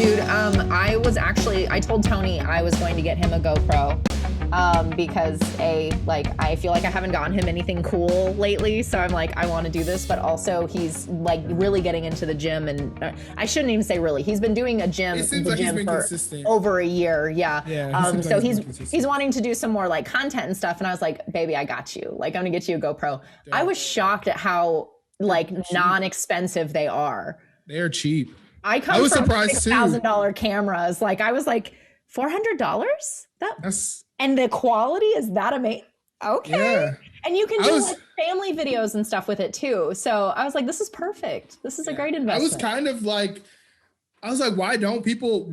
Dude, I told Tony I was going to get him a GoPro because I feel like I haven't gotten him anything cool lately. So I'm like, I want to do this, but also he's like really getting into the gym, and I shouldn't even say really. He's been doing the gym for consistent. over a year. Yeah. So he's wanting to do some more like content and stuff. And I was like, baby, I got you. Like, I'm gonna get you a GoPro. Yeah. I was shocked at how like non-expensive they are. They're cheap. I was from $6,000 cameras. Like, I was like, $400? And the quality is that amazing. Okay. Yeah. And you can do like family videos and stuff with it too. So I was like, this is perfect. This is a great investment. I was kind of like, why do people,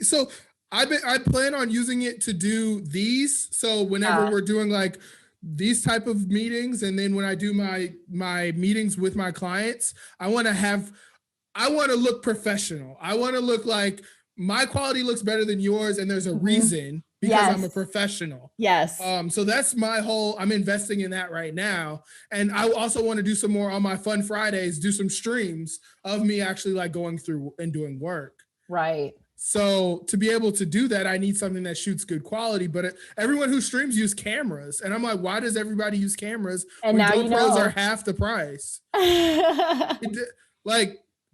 so I plan on using it to do these. So whenever we're doing like these type of meetings, and then when I do my meetings with my clients, I want to look professional. I want to look like my quality looks better than yours, and there's a reason, because I'm a professional. Yes. So that's I'm investing in that right now. And I also want to do some more on my Fun Fridays, do some streams of me actually like going through and doing work. Right. So to be able to do that, I need something that shoots good quality, but everyone who streams use cameras. And I'm like, why does everybody use cameras and when now GoPros are half the price?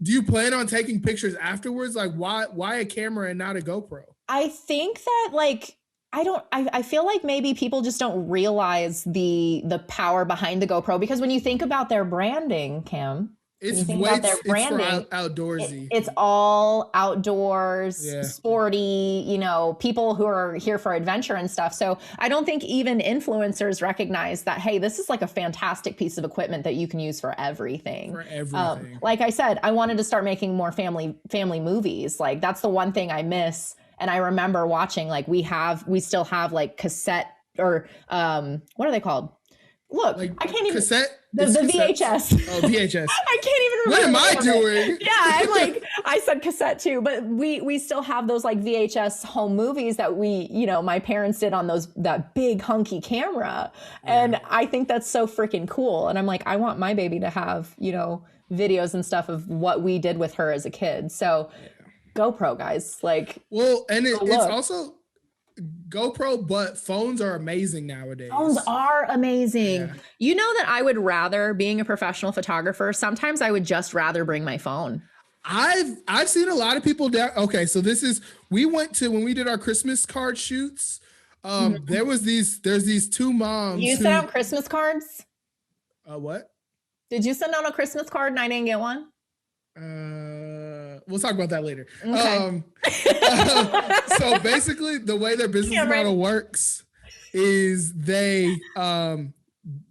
Do you plan on taking pictures afterwards? Like, why a camera and not a GoPro? I think that like, I feel like maybe people just don't realize the power behind the GoPro, because when you think about their branding, Kam, it's outdoorsy. It's all outdoors, sporty, people who are here for adventure and stuff. So I don't think even influencers recognize that, hey, this is like a fantastic piece of equipment that you can use for everything. Like I said, I wanted to start making more family movies. Like, that's the one thing I miss. And I remember watching, like, we still have like cassette or what are they called? Look, like I can't even cassette. The VHS. Oh, VHS. I can't even remember. What am I doing? Yeah, I'm like, I said cassette too, but we still have those like VHS home movies that my parents did on that big hunky camera. And I think that's so freaking cool. And I'm like, I want my baby to have, videos and stuff of what we did with her as a kid. So GoPro, guys, like. Well, and it's also GoPro, but phones are amazing nowadays. Phones are amazing. Yeah. You know that I would rather, being a professional photographer, sometimes I would just rather bring my phone. I've seen a lot of people okay, so we went to, when we did our Christmas card shoots, there's these two moms. You sent out Christmas cards? What? Did you send out a Christmas card and I didn't get one? We'll talk about that later. Okay. So basically the way their business model works is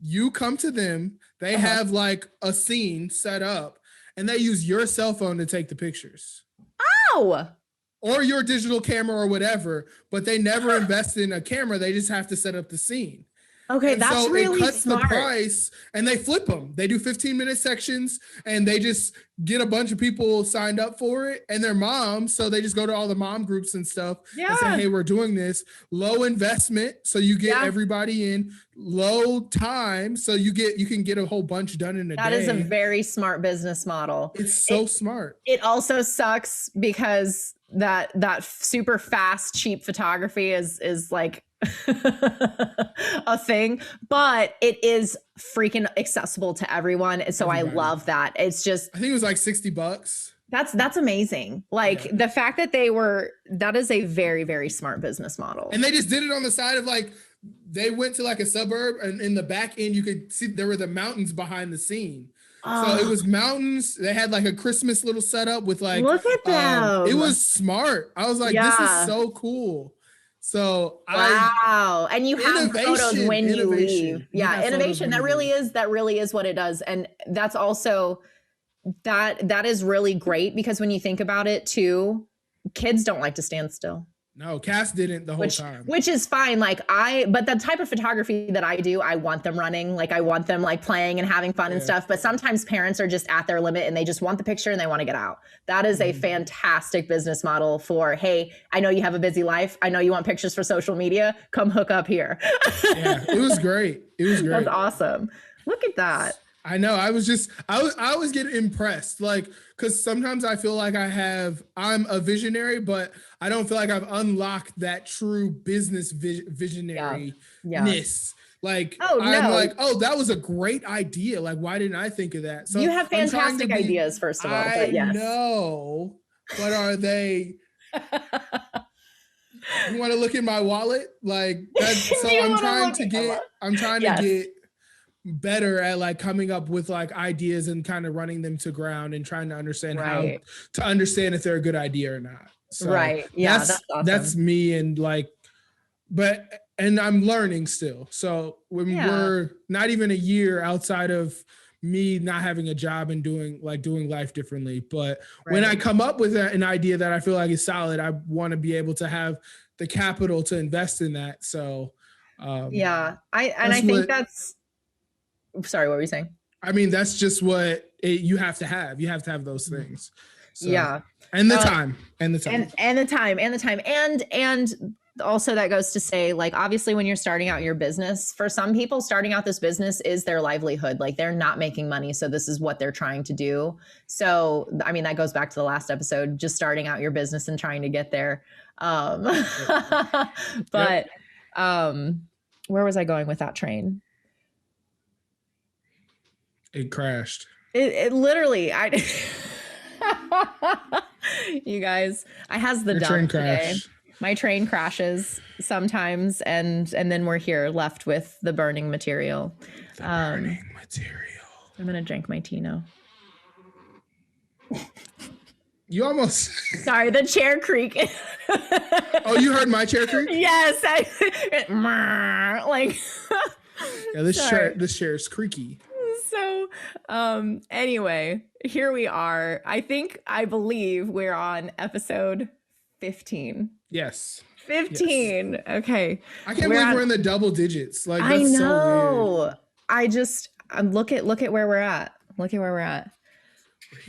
you come to them, they have like a scene set up, and they use your cell phone to take the pictures. Oh! Or your digital camera or whatever, but they never invest in a camera. They just have to set up the scene. Okay, that's really smart. It cuts the price, and they flip them. They do 15-minute sections, and they just get a bunch of people signed up for it, and their moms. So they just go to all the mom groups and stuff and say, hey, we're doing this. Low investment, so you get everybody in. Low time, so you can get a whole bunch done in a day. That is a very smart business model. It's so smart. It also sucks because that super fast, cheap photography is like a thing, but it is freaking accessible to everyone. So I love that. It's just, I think it was like $60. That's amazing. Like the fact that that is a very, very smart business model. And they just did it on the side of like, they went to like a suburb, and in the back end, you could see there were the mountains behind the scene. So it was mountains. They had like a Christmas little setup with like, look at them. It was smart. I was like, this is so cool. So wow. And you have photos when you leave. Yeah. Innovation. That really is what it does. And that's also, that is really great, because when you think about it too, kids don't like to stand still. No, Cass didn't the whole time. Which is fine. But the type of photography that I do, I want them running. Like, I want them like playing and having fun and stuff. But sometimes parents are just at their limit and they just want the picture and they want to get out. That is a fantastic business model for, hey, I know you have a busy life. I know you want pictures for social media. Come hook up here. Yeah, it was great. It was great. That's awesome. Look at that. I know. I always get impressed, like, because sometimes I feel like I'm a visionary, but I don't feel like I've unlocked that true business visionary-ness. Yeah. Like, Oh, I'm no. like, oh, that was a great idea. Like, why didn't I think of that? So you have fantastic ideas, first of all, but yes. I know, but are they? You want to look in my wallet? Like that. So I'm trying to get better at like coming up with like ideas and kind of running them to ground and trying to understand how to understand if they're a good idea or not. So yeah, that's awesome. That's me. And like, and I'm learning still. So when we're not even a year outside of me not having a job and doing life differently, but when I come up with an idea that I feel like is solid, I want to be able to have the capital to invest in that. So I think that's, sorry, what were you saying? I mean, that's just what you have to have. You have to have those things. So, and the time. And also that goes to say, like, obviously when you're starting out your business, for some people starting out this business is their livelihood. Like they're not making money. So this is what they're trying to do. So, I mean, that goes back to the last episode, just starting out your business and trying to get there. But where was I going with that train? It crashed. It literally, you guys, I has the dump today. My train crashes sometimes, and then we're here left with the burning material. I'm gonna drink my tea now. You almost. Sorry, the chair creak. Oh, you heard my chair creak? Yes, Yeah, this chair is creaky. So, anyway, here we are. I believe we're on episode 15. Yes. 15. Yes. Okay. I can't believe we're in the double digits. Like, that's I know. So weird. Look at where we're at. Look at where we're at.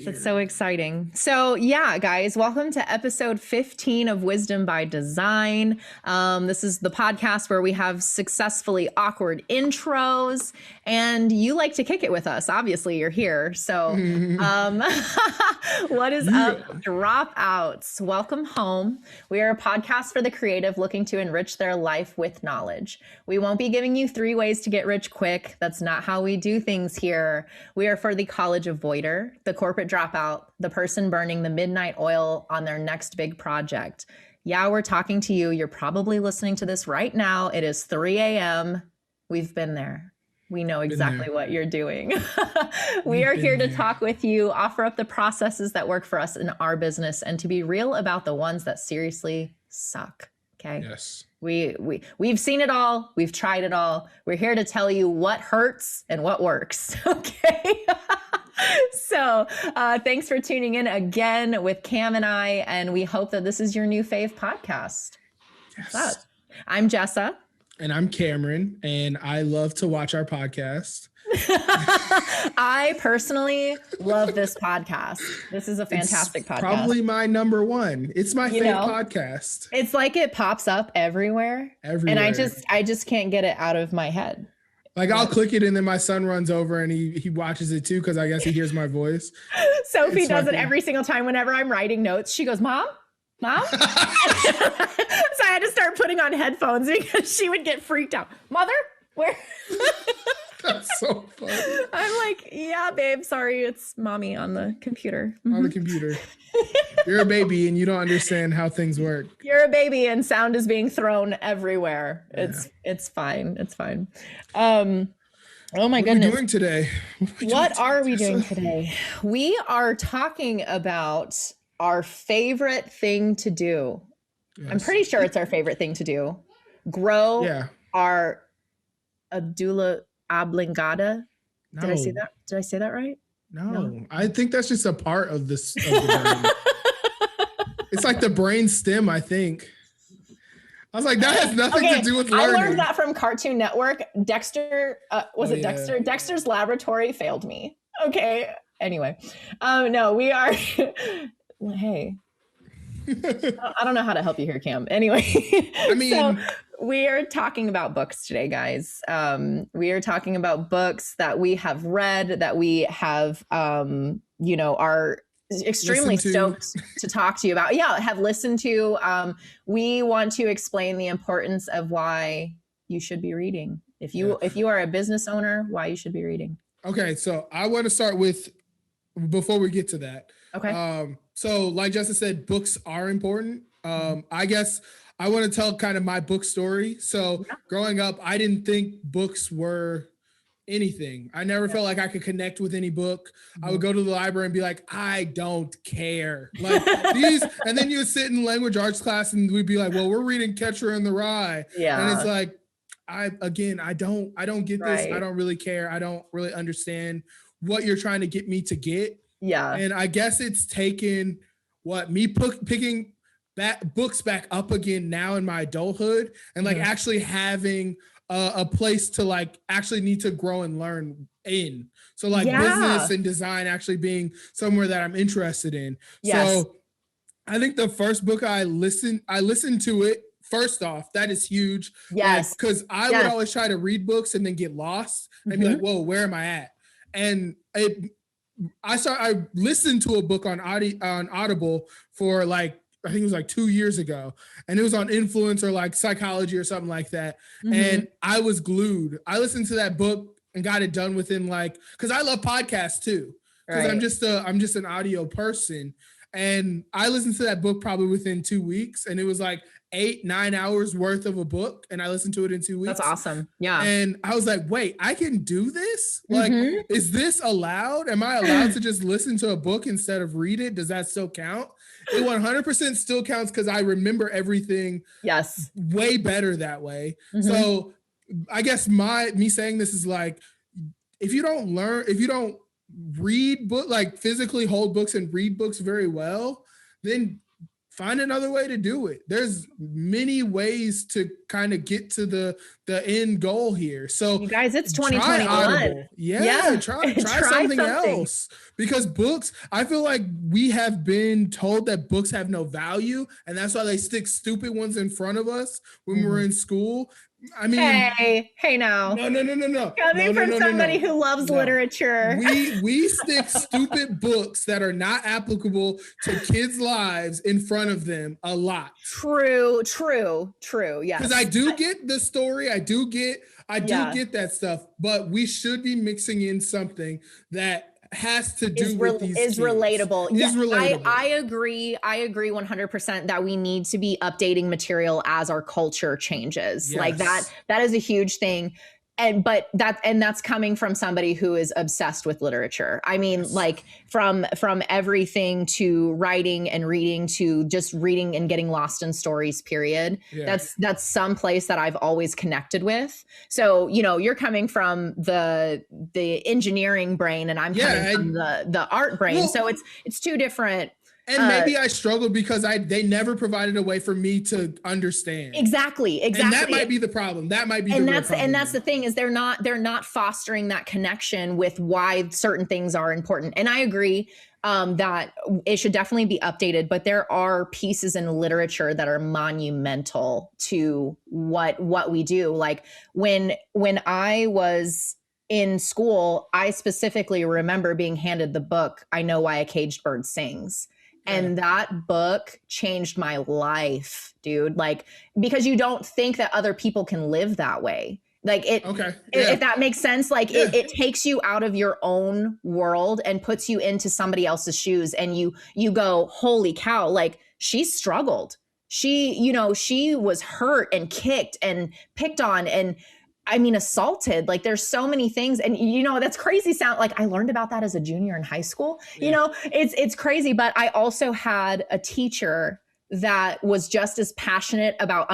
That's so exciting. So yeah, guys, welcome to episode 15 of Wisdom by Design. This is the podcast where we have successfully awkward intros, and you like to kick it with us. Obviously, you're here. So what is up, dropouts? Welcome home. We are a podcast for the creative looking to enrich their life with knowledge. We won't be giving you 3 ways to get rich quick. That's not how we do things here. We are for the college avoider, the corporate dropout, the person burning the midnight oil on their next big project. Yeah, we're talking to you. You're probably listening to this right now. It is 3 a.m. We've been there. We know exactly what you're doing. We are here to talk with you, offer up the processes that work for us in our business, and to be real about the ones that seriously suck. Okay. Yes. We've seen it all. We've tried it all. We're here to tell you what hurts and what works. Okay. So thanks for tuning in again with Kam and I, and we hope that this is your new fave podcast. Yes. I'm Jessa. And I'm Cameron, and I love to watch our podcast. I personally love this podcast. This is a fantastic podcast. Probably my number one. It's my favorite podcast. It's like it pops up everywhere. And I just can't get it out of my head. Like I'll click it and then my son runs over and he watches it too, because I guess he hears my voice. Sophie does it every single time whenever I'm writing notes. She goes, Mom? So I had to start putting on headphones because she would get freaked out. Mother? Where? That's so funny. I'm like, yeah, babe, sorry, it's mommy on the computer. On the computer. You're a baby and you don't understand how things work. You're a baby and sound is being thrown everywhere. Yeah. It's fine. It's fine. Oh my goodness. What are we doing today? What are we doing today? We are talking about our favorite thing to do. Yes. I'm pretty sure it's our favorite thing to do. Grow our Abdullah oblongata. No. Did I say that? Did I say that right? No. I think that's just a part of this. Of the brain. It's like the brain stem, I think. I was like, that has nothing to do with learning. I learned that from Cartoon Network. Dexter, Dexter? Dexter's Laboratory failed me. Okay. Anyway. No, we are. Hey. I don't know how to help you here, Cam. Anyway, I mean, so we are talking about books today, guys. We are talking about books that we have read, that we have, are extremely stoked to talk to you about. Yeah, have listened to. We want to explain the importance of why you should be reading. If you are a business owner, why you should be reading. Okay, so I want to start with, before we get to that. Okay. So like Jessa said, books are important. I guess I want to tell kind of my book story. So growing up, I didn't think books were anything. I never felt like I could connect with any book. I would go to the library and be like, I don't care. Like these, and then you would sit in language arts class and we'd be like, well, we're reading Catcher in the Rye. Yeah. And it's like, I don't get this. I don't really care. I don't really understand what you're trying to get me to get. Yeah. And I guess it's taken me picking books back up again now in my adulthood and like actually having a place to like actually need to grow and learn in. So like business and design actually being somewhere that I'm interested in. Yes. So I think the first book I listened to it. First off, that is huge. Yes. Because I would always try to read books and then get lost and be like, whoa, where am I at? And I listened to a book on Audible for like, I think it was like 2 years ago, and it was on influence or like psychology or something like that. And I was glued. I listened to that book and got it done within like, cause I love podcasts too. Cause I'm just an audio person. And I listened to that book probably within 2 weeks, and it was like 8-9 hours worth of a book, and I listened to it in 2 weeks. That's awesome. Yeah. And I was like, wait, I can do this? Like, is this allowed? Am I allowed to just listen to a book instead of read it? Does that still count? It 100% still counts because I remember everything way better that way. So I guess me saying this is like, if you don't read book, like physically hold books and read books very well, then find another way to do it. There's many ways to kind of get to the end goal here. So you guys, it's 2021. Try something else, because books, I feel like we have been told that books have no value, and that's why they stick stupid ones in front of us when we're in school. I mean, hey now. No. Coming from somebody who loves literature. We stick stupid books that are not applicable to kids' lives in front of them a lot. True. Yes. Because I do get the story. I do get that stuff, but we should be mixing in something that has to do with these kids. Relatable. Relatable. I agree 100% that we need to be updating material as our culture changes. Yes. Like that is a huge thing. And that's coming from somebody who is obsessed with literature. I mean, like from everything to writing and reading to just reading and getting lost in stories, period. Yeah. That's some place that I've always connected with. So, you're coming from the engineering brain, and I'm coming from the art brain. Well, so it's two different. And maybe I struggled because they never provided a way for me to understand. Exactly. And that might be the problem. And that's the thing, is they're not fostering that connection with why certain things are important. And I agree that it should definitely be updated, but there are pieces in literature that are monumental to what we do. Like when I was in school, I specifically remember being handed the book, I Know Why a Caged Bird Sings. And that book changed my life, dude. Like, because you don't think that other people can live that way. Like if that makes sense, like it takes you out of your own world and puts you into somebody else's shoes. And you go, holy cow, like she struggled. She was hurt and kicked and picked on and assaulted. Like there's so many things. And that's crazy sound. Like I learned about that as a junior in high school, it's crazy. But I also had a teacher that was just as passionate about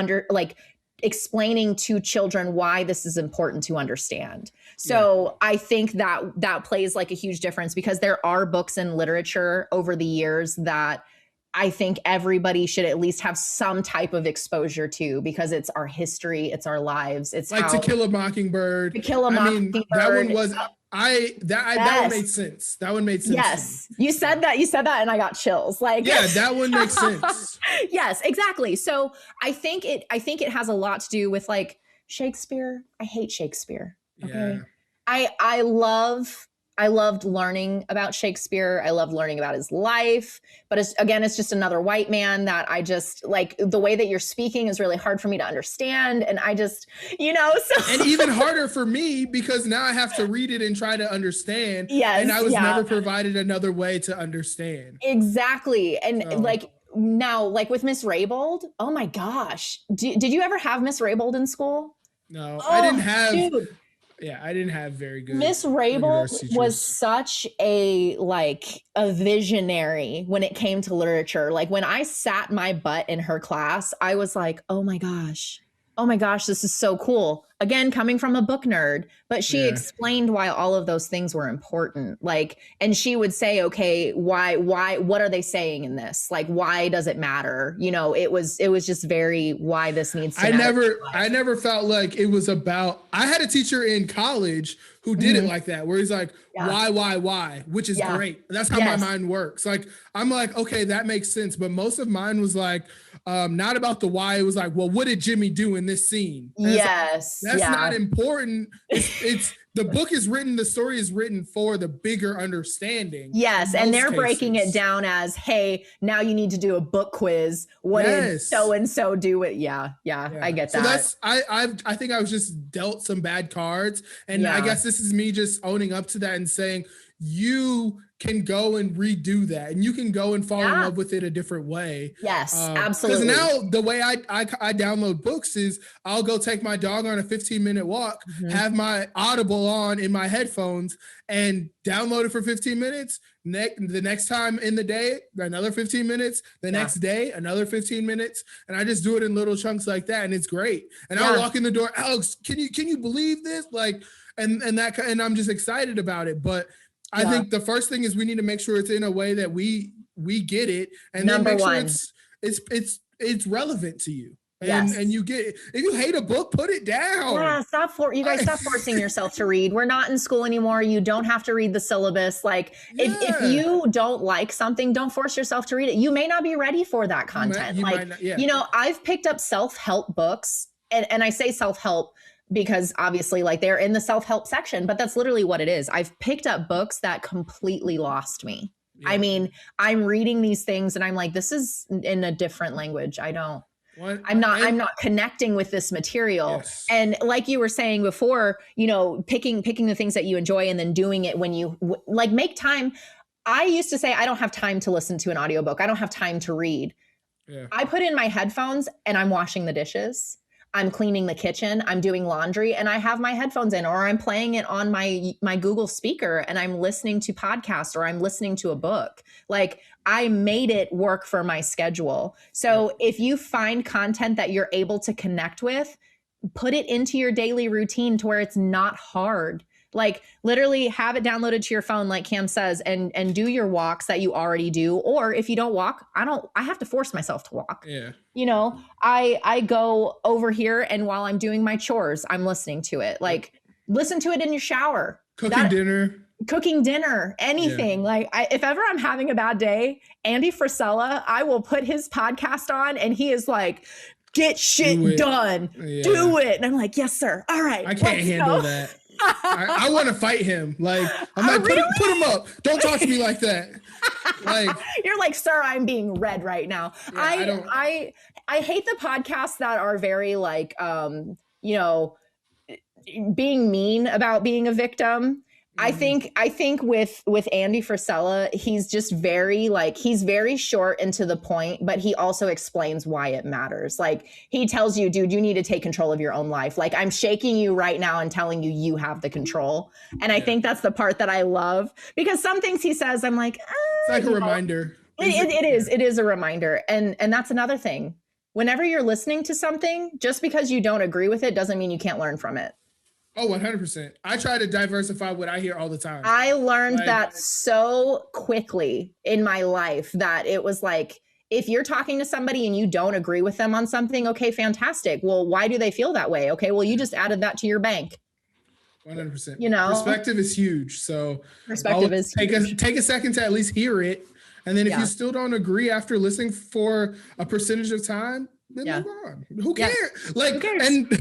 explaining to children why this is important to understand. So I think that plays like a huge difference, because there are books in literature over the years that I think everybody should at least have some type of exposure to, because it's our history, it's our lives, it's like how To Kill a Mockingbird. To Kill a I mean, Mockingbird. that one was that one Yes. made sense. That one made sense. Yes, you said that, and I got chills. Like, yeah, that one makes sense. Yes, exactly. So I think it has a lot to do with like Shakespeare. I hate Shakespeare. Okay. Yeah. I loved learning about Shakespeare. I loved learning about his life. But it's just another white man that I just like. The way that you're speaking is really hard for me to understand. And I just, so. And even harder for me, because now I have to read it and try to understand. Yes. And I was never provided another way to understand. Exactly. And now, like with Miss Raybould, oh my gosh. Did you ever have Miss Raybould in school? No, I didn't have. Dude. Yeah, I didn't have very good. Miss Raybould was such a visionary when it came to literature. Like when I sat my butt in her class, I was like, oh my gosh, this is so cool. Again, coming from a book nerd, but she explained why all of those things were important. Like, and she would say, okay, why, what are they saying in this? Like, why does it matter? It was just very, why this needs to matter. I never felt like it was about, I had a teacher in college who did it like that, where he's like, why, which is great. That's how my mind works. Like, I'm like, okay, that makes sense. But most of mine was like, not about the why. It was like, well, what did Jimmy do in this scene? And yes. That's not important. It's the book is written, the story is written for the bigger understanding. Yes, and they're breaking it down as, hey, now you need to do a book quiz. What did so and so do it? Yeah, I get that. So that's I think I was just dealt some bad cards, and I guess this is me just owning up to that and saying, you can go and redo that, and you can go and fall in love with it a different way. Yes, absolutely. Because now the way I download books is I'll go take my dog on a 15-minute walk, have my Audible on in my headphones, and download it for 15 minutes. The next time in the day, another 15 minutes. The next day, another 15 minutes, and I just do it in little chunks like that, and it's great. And I'll walk in the door, Alex, can you believe this? Like, and I'm just excited about it, but. I think the first thing is we need to make sure it's in a way that we get it, and then make sure it's relevant to you. And you get it. If you hate a book, put it down. Yeah, stop forcing yourself to read. We're not in school anymore. You don't have to read the syllabus. Like if you don't like something, don't force yourself to read it. You may not be ready for that content. I've picked up self-help books, and I say self-help because obviously like they're in the self-help section, but that's literally what it is. I've picked up books that completely lost me. Yeah. I mean, I'm reading these things and I'm like, this is in a different language. I'm not connecting with this material. Yes. And like you were saying before, picking the things that you enjoy and then doing it when you like make time. I used to say, I don't have time to listen to an audiobook. I don't have time to read. Yeah. I put in my headphones and I'm washing the dishes. I'm cleaning the kitchen, I'm doing laundry, and I have my headphones in, or I'm playing it on my Google speaker and I'm listening to podcasts, or I'm listening to a book. Like I made it work for my schedule. So if you find content that you're able to connect with, put it into your daily routine to where it's not hard. Like literally have it downloaded to your phone, like Kam says, and do your walks that you already do. Or if you don't walk, I have to force myself to walk. Yeah. I go over here and while I'm doing my chores, I'm listening to it. Like listen to it in your shower. Cooking dinner, anything. Yeah. Like if ever I'm having a bad day, Andy Frisella, I will put his podcast on and he is like, get shit done. Yeah. Do it. And I'm like, yes, sir. All right. I can't handle that. I want to fight him. Like I'm like, really? put him up. Don't talk to me like that. Like you're like, sir, I'm being read right now. Yeah, I hate the podcasts that are very like, being mean about being a victim. I think with Andy Frisella, he's just he's very short and to the point, but he also explains why it matters. Like he tells you, dude, you need to take control of your own life. Like I'm shaking you right now and telling you have the control. And I think that's the part that I love because some things he says, I'm like, it's like a reminder. It is a reminder. And that's another thing. Whenever you're listening to something, just because you don't agree with it doesn't mean you can't learn from it. Oh, 100%. I try to diversify what I hear all the time. I learned that so quickly in my life that it was like, if you're talking to somebody and you don't agree with them on something, okay, fantastic. Well, why do they feel that way? Okay, well, you just added that to your bank. 100%. You know, perspective is huge. So perspective is huge. take a second to at least hear it. And then if you still don't agree after listening for a percentage of time, then move on. Who cares? Like, who cares? And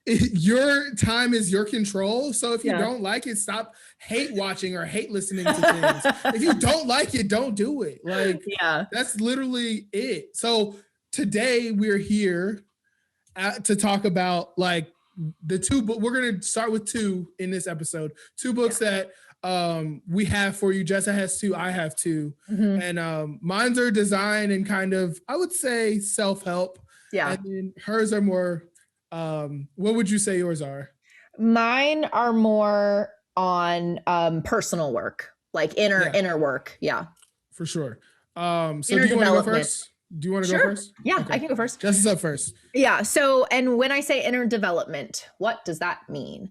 your time is your control. So if you don't like it, stop hate watching or hate listening to things. If you don't like it, don't do it. Like, that's literally it. So today we're here to talk about like the two books. We're going to start with two in this episode. Two books that we have for you. Jessa has two, I have two. And mine's are design and kind of, I would say, self-help. And then hers are more, what would you say yours are? Mine are more on personal work, like inner work. Yeah. For sure. So do you want to go first? Do you want to go first? Yeah, okay. I can go first. Jess is up first. Yeah. So, and when I say inner development, what does that mean?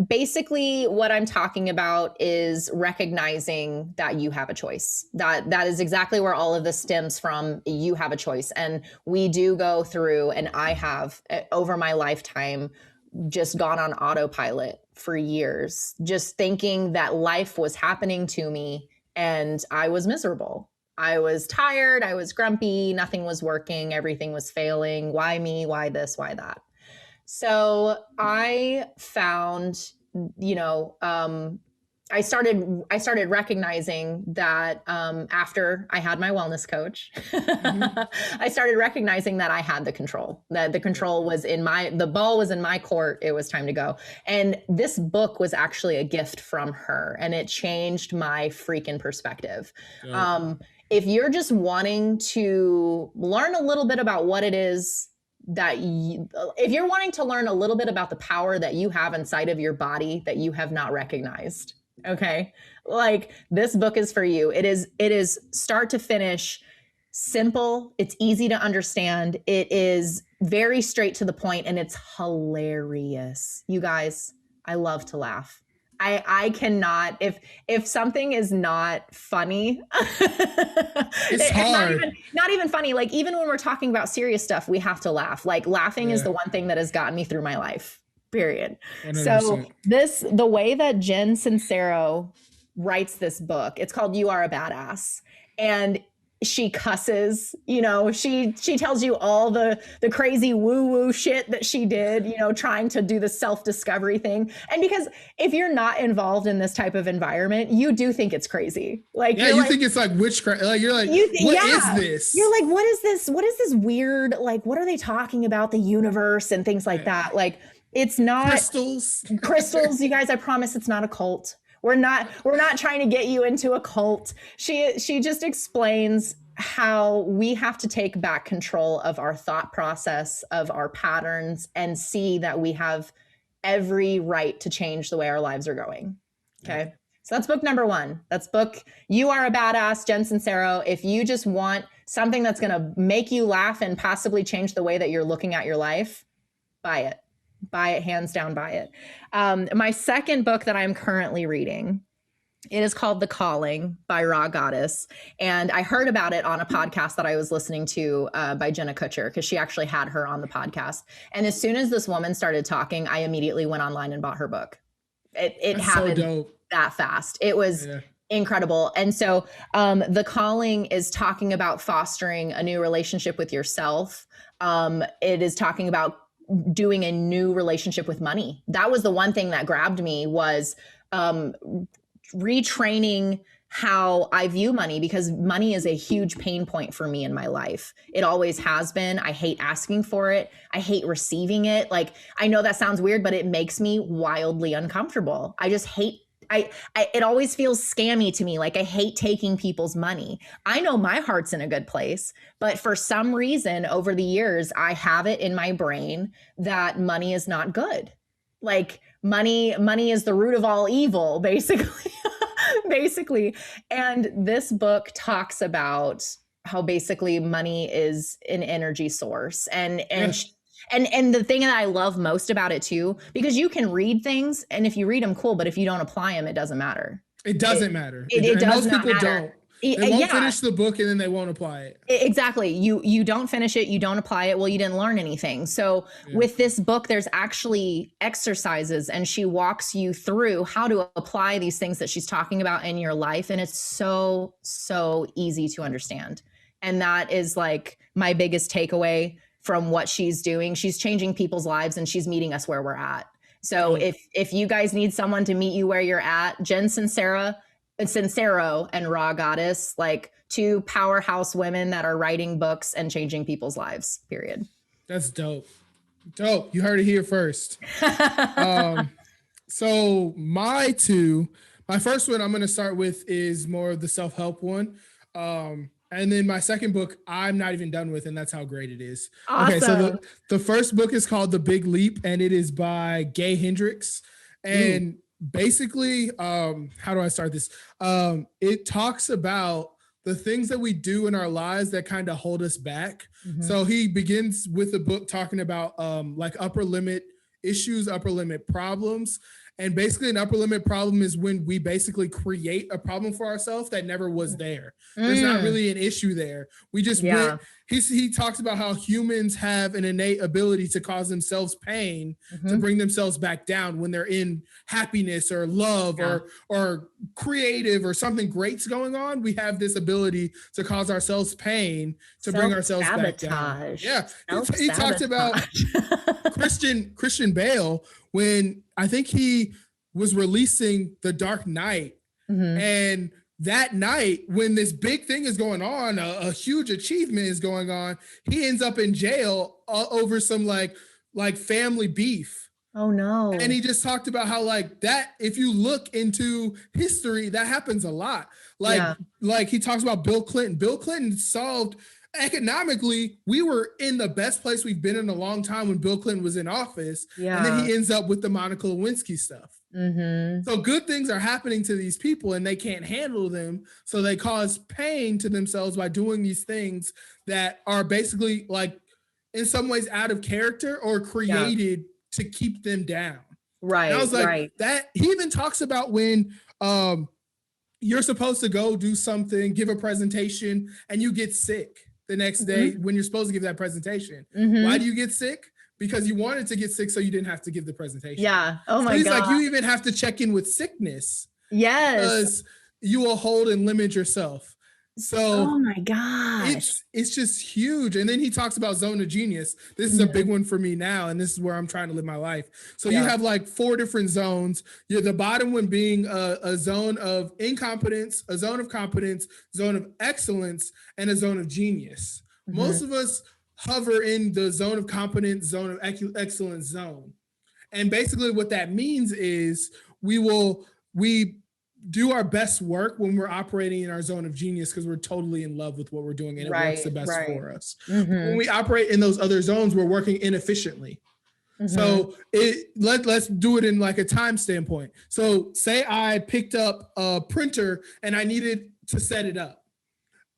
Basically what I'm talking about is recognizing that you have a choice. That is exactly where all of this stems from. You have a choice. And we do go through, and I have over my lifetime just gone on autopilot for years, just thinking that life was happening to me and I was miserable. I was tired. I was grumpy. Nothing was working. Everything was failing. Why me? Why this? Why that? So I found, I started recognizing that after I had my wellness coach, I started recognizing that I had the control, that the control was the ball was in my court. It was time to go. And this book was actually a gift from her, and it changed my freaking perspective. If you're just wanting to learn a little bit about what it is if you're wanting to learn a little bit about the power that you have inside of your body that you have not recognized, okay, like this book is for you. It is start to finish simple. It's easy to understand. It is very straight to the point, and it's hilarious. You guys, I love to laugh. I cannot, if something is not funny, it's hard. Not even funny. Like even when we're talking about serious stuff, we have to laugh. Like laughing is the one thing that has gotten me through my life, period. 100%. So the way that Jen Sincero writes this book, it's called You Are a Badass. And she cusses, she tells you all the crazy woo-woo shit that she did, trying to do the self-discovery thing. And because if you're not involved in this type of environment, you do think it's crazy. Like, you think it's like witchcraft. Like you're like, what is this? You're like, what is this? What is this weird? Like, what are they talking about? The universe and things like that. Like, it's not crystals, you guys, I promise it's not a cult. We're not trying to get you into a cult. She just explains how we have to take back control of our thought process, of our patterns, and see that we have every right to change the way our lives are going. Okay. So that's book number one. That's book You Are a Badass, Jen Sincero. If you just want something that's going to make you laugh and possibly change the way that you're looking at your life, buy it. Buy it, hands down, buy it. My second book that I'm currently reading, it is called The Calling by Raw Goddess. And I heard about it on a podcast that I was listening to by Jenna Kutcher, because she actually had her on the podcast. And as soon as this woman started talking, I immediately went online and bought her book. It happened that fast. It was incredible. And so The Calling is talking about fostering a new relationship with yourself. It is talking about doing a new relationship with money. That was the one thing that grabbed me, was retraining how I view money, because money is a huge pain point for me in my life. It always has been. I hate asking for it. I hate receiving it. Like, I know that sounds weird, but it makes me wildly uncomfortable. I just hate it always feels scammy to me. Like, I hate taking people's money. I know my heart's in a good place, but for some reason over the years, I have it in my brain that money is not good. Like money is the root of all evil, basically. basically. And this book talks about how basically money is an energy source. And the thing that I love most about it too, because you can read things, and if you read them, cool, but if you don't apply them, it doesn't matter. It doesn't matter. It does most not people matter. don't. They won't finish the book and then they won't apply it. Exactly. You don't finish it, you don't apply it. Well, you didn't learn anything. So with this book, there's actually exercises, and she walks you through how to apply these things that she's talking about in your life. And it's so, so easy to understand. And that is like my biggest takeaway from what she's doing. She's changing people's lives and she's meeting us where we're at. So if you guys need someone to meet you where you're at, Jen Sincero and Raw Goddess, like two powerhouse women that are writing books and changing people's lives, period. That's dope. Dope. You heard it here first. So my first one I'm going to start with is more of the self-help one. And then my second book, I'm not even done with, and that's how great it is. Awesome. Okay, so the first book is called The Big Leap, and it is by Gay Hendricks. And basically, how do I start this? It talks about the things that we do in our lives that kind of hold us back. So he begins with the book talking about like upper limit issues, upper limit problems. And basically an upper limit problem is when we basically create a problem for ourselves that never was there. There's not really an issue there. We just went, he talks about how humans have an innate ability to cause themselves pain to bring themselves back down when they're in happiness or love or creative or something great's going on. We have this ability to cause ourselves pain to bring ourselves back down. Yeah. He talked about Christian Bale when I think he was releasing The Dark Knight. And that night, when this big thing is going on, a huge achievement is going on, he ends up in jail over some like family beef. Oh no. And he just talked about how like that, if you look into history, that happens a lot. Like he talks about Bill Clinton. Bill Clinton solved economically, we were in the best place we've been in a long time when Bill Clinton was in office. And then he ends up with the Monica Lewinsky stuff. So good things are happening to these people and they can't handle them. So they cause pain to themselves by doing these things that are basically like in some ways out of character or created to keep them down. Right. And I was like, that he even talks about when you're supposed to go do something, give a presentation, and you get sick the next day when you're supposed to give that presentation. Why do you get sick? Because you wanted to get sick so you didn't have to give the presentation. Oh my God. He's like, you even have to check in with sickness. Because you will hold and limit yourself. So oh my gosh. It's just huge. And then he talks about zone of genius. This is a big one for me now. And this is where I'm trying to live my life. So you have like 4 different zones. The bottom one being a zone of incompetence, a zone of competence, zone of excellence, and a zone of genius. Most of us hover in the zone of competence, zone of excellence zone. And basically what that means is we do our best work when we're operating in our zone of genius because we're totally in love with what we're doing and it works the best for us. When we operate in those other zones, we're working inefficiently. So let's do it in like a time standpoint. So say I picked up a printer and I needed to set it up.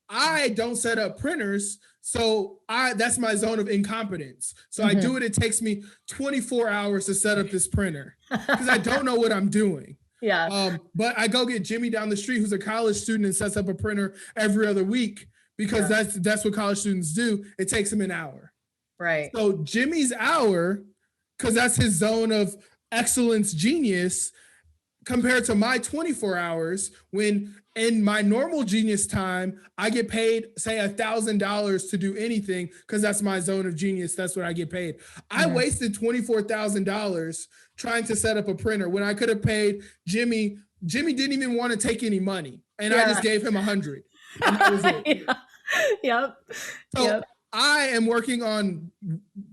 I don't set up printers. So that's my zone of incompetence. So I do it. It takes me 24 hours to set up this printer because I don't know what I'm doing. But I go get Jimmy down the street who's a college student and sets up a printer every other week because that's what college students do. It takes him an hour. Right. So Jimmy's hour, because that's his zone of excellence genius, compared to my 24 hours when in my normal genius time, I get paid, say $1,000 to do anything because that's my zone of genius. That's what I get paid. I wasted $24,000 trying to set up a printer when I could have paid Jimmy. Jimmy didn't even want to take any money. And I just gave him $100. And that was it. So I am working on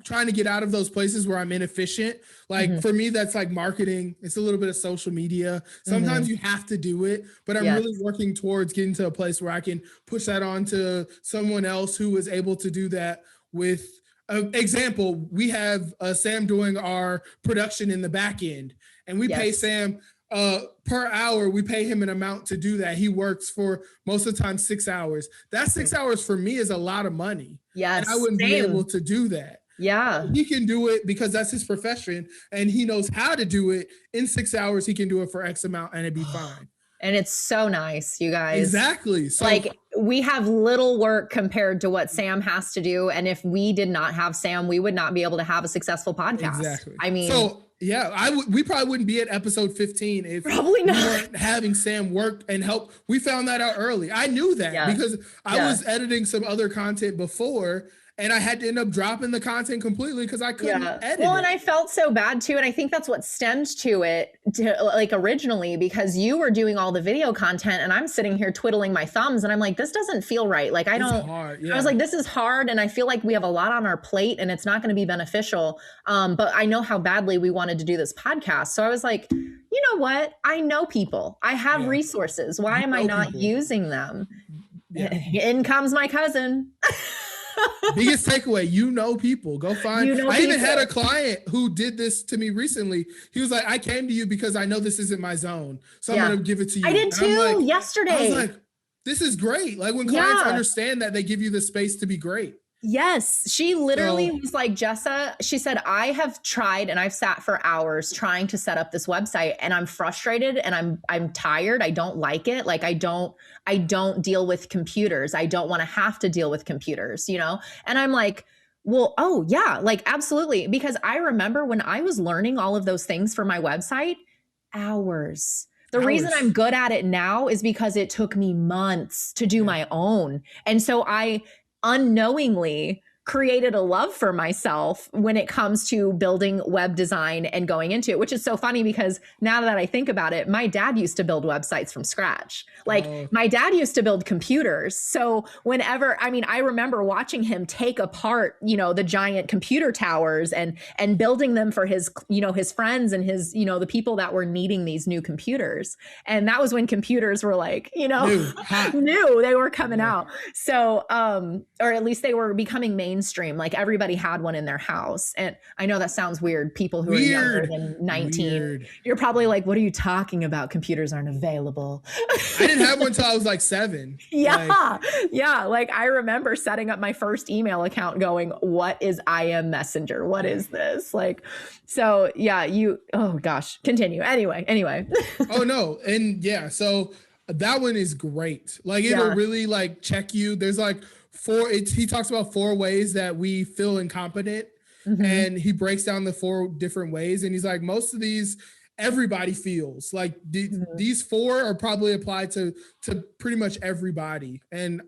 trying to get out of those places where I'm inefficient. Like for me, that's like marketing. It's a little bit of social media. Sometimes you have to do it, but I'm really working towards getting to a place where I can push that on to someone else who is able to do that with example. We have Sam doing our production in the back end and we pay Sam per hour. We pay him an amount to do that. He works for most of the time 6 hours. That 6 hours for me is a lot of money. And I wouldn't be able to do that. He can do it because that's his profession and he knows how to do it in 6 hours. He can do it for X amount and it'd be fine. And it's so nice, you guys. Exactly. So like we have little work compared to what Sam has to do. And if we did not have Sam, we would not be able to have a successful podcast. Exactly. I mean, so yeah, we probably wouldn't be at episode 15 if probably not. We weren't having Sam work and help. We found that out early. I knew that because I was editing some other content before, and I had to end up dropping the content completely because I couldn't edit and I felt so bad too. And I think that's what stemmed to it, like originally, because you were doing all the video content and I'm sitting here twiddling my thumbs and I'm like, this doesn't feel right. Like, I was like, this is hard. And I feel like we have a lot on our plate and it's not going to be beneficial. But I know how badly we wanted to do this podcast. So I was like, you know what? I know people. I have resources. Why am I not using them? In comes my cousin. Biggest takeaway, you know people. Go find. I even had a client who did this to me recently. He was like, I came to you because I know this isn't my zone. So I'm going to give it to you. I did too yesterday. I was like, this is great. Like when clients understand that, they give you the space to be great. Yes. She literally was like, Jessa, she said, I have tried and I've sat for hours trying to set up this website and I'm frustrated and I'm tired. I don't like it. Like I don't deal with computers. I don't want to have to deal with computers, you know? And I'm like, well, oh yeah, like absolutely. Because I remember when I was learning all of those things for my website, hours. The reason I'm good at it now is because it took me months to do my own. And so I unknowingly created a love for myself when it comes to building web design and going into it, which is so funny because now that I think about it, my dad used to build websites from scratch. Like my dad used to build computers. So whenever, I mean, I remember watching him take apart, you know, the giant computer towers and building them for his, you know, his friends and his, you know, the people that were needing these new computers. And that was when computers were like, you know, new, they were coming out. So, or at least they were becoming mainstream. Like everybody had one in their house. And I know that sounds weird. People who are younger than 19, you're probably like, what are you talking about? Computers aren't available. I didn't have one until I was like 7. Like I remember setting up my first email account going, what is IM Messenger? What is this? Like, so oh gosh, continue. Anyway. Oh no. And so that one is great. Like it'll really like check you. There's like he talks about 4 ways that we feel incompetent, and he breaks down the 4 different ways. And he's like, most of these, everybody feels like these 4 are probably applied to pretty much everybody. And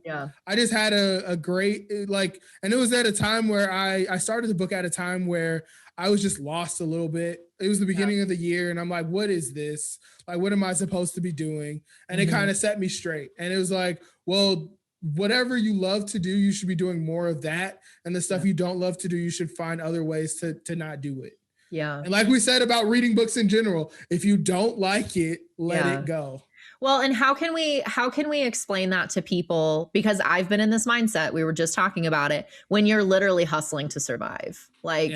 I just had a great, like, and it was at a time where I started the book at a time where I was just lost a little bit. It was the beginning of the year and I'm like, what is this? Like, what am I supposed to be doing? And it kind of set me straight. And it was like, well, whatever you love to do, you should be doing more of that. And the stuff you don't love to do, you should find other ways to not do it. Yeah. And like we said about reading books in general, if you don't like it, let it go. Well, and how can we explain that to people? Because I've been in this mindset. We were just talking about it when you're literally hustling to survive. Like,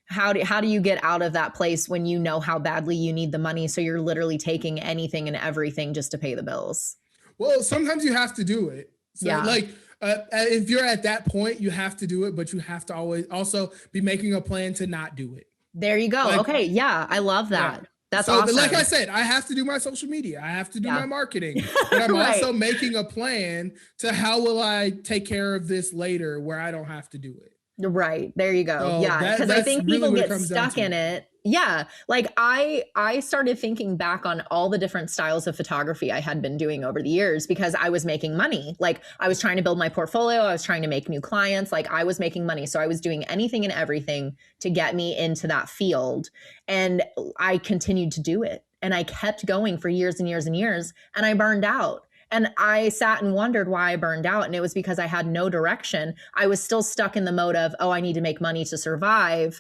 how do you get out of that place when you know how badly you need the money? So you're literally taking anything and everything just to pay the bills. Well, sometimes you have to do it. So like if you're at that point, you have to do it, but you have to always also be making a plan to not do it. There you go. Like, okay. Yeah. I love that. That's awesome. Like I said, I have to do my social media. I have to do my marketing, but I'm also making a plan to how will I take care of this later where I don't have to do it. Right. There you go. So because I think people get stuck in it. Yeah. Like I started thinking back on all the different styles of photography I had been doing over the years because I was making money. Like I was trying to build my portfolio. I was trying to make new clients. Like I was making money. So I was doing anything and everything to get me into that field. And I continued to do it. And I kept going for years and years and years. And I burned out. And I sat and wondered why I burned out. And it was because I had no direction. I was still stuck in the mode of, oh, I need to make money to survive.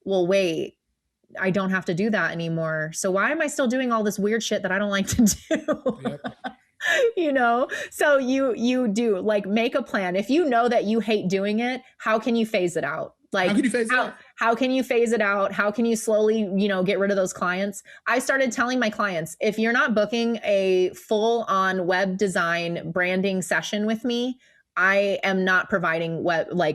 Well, wait, I don't have to do that anymore. So why am I still doing all this weird shit that I don't like to do? Yep. You know, so you do like make a plan. If you know that you hate doing it, how can you phase it out? Like how can you phase it out? How can you phase it out? How can you slowly, you know, get rid of those clients? I started telling my clients, if you're not booking a full on web design branding session with me, I am not providing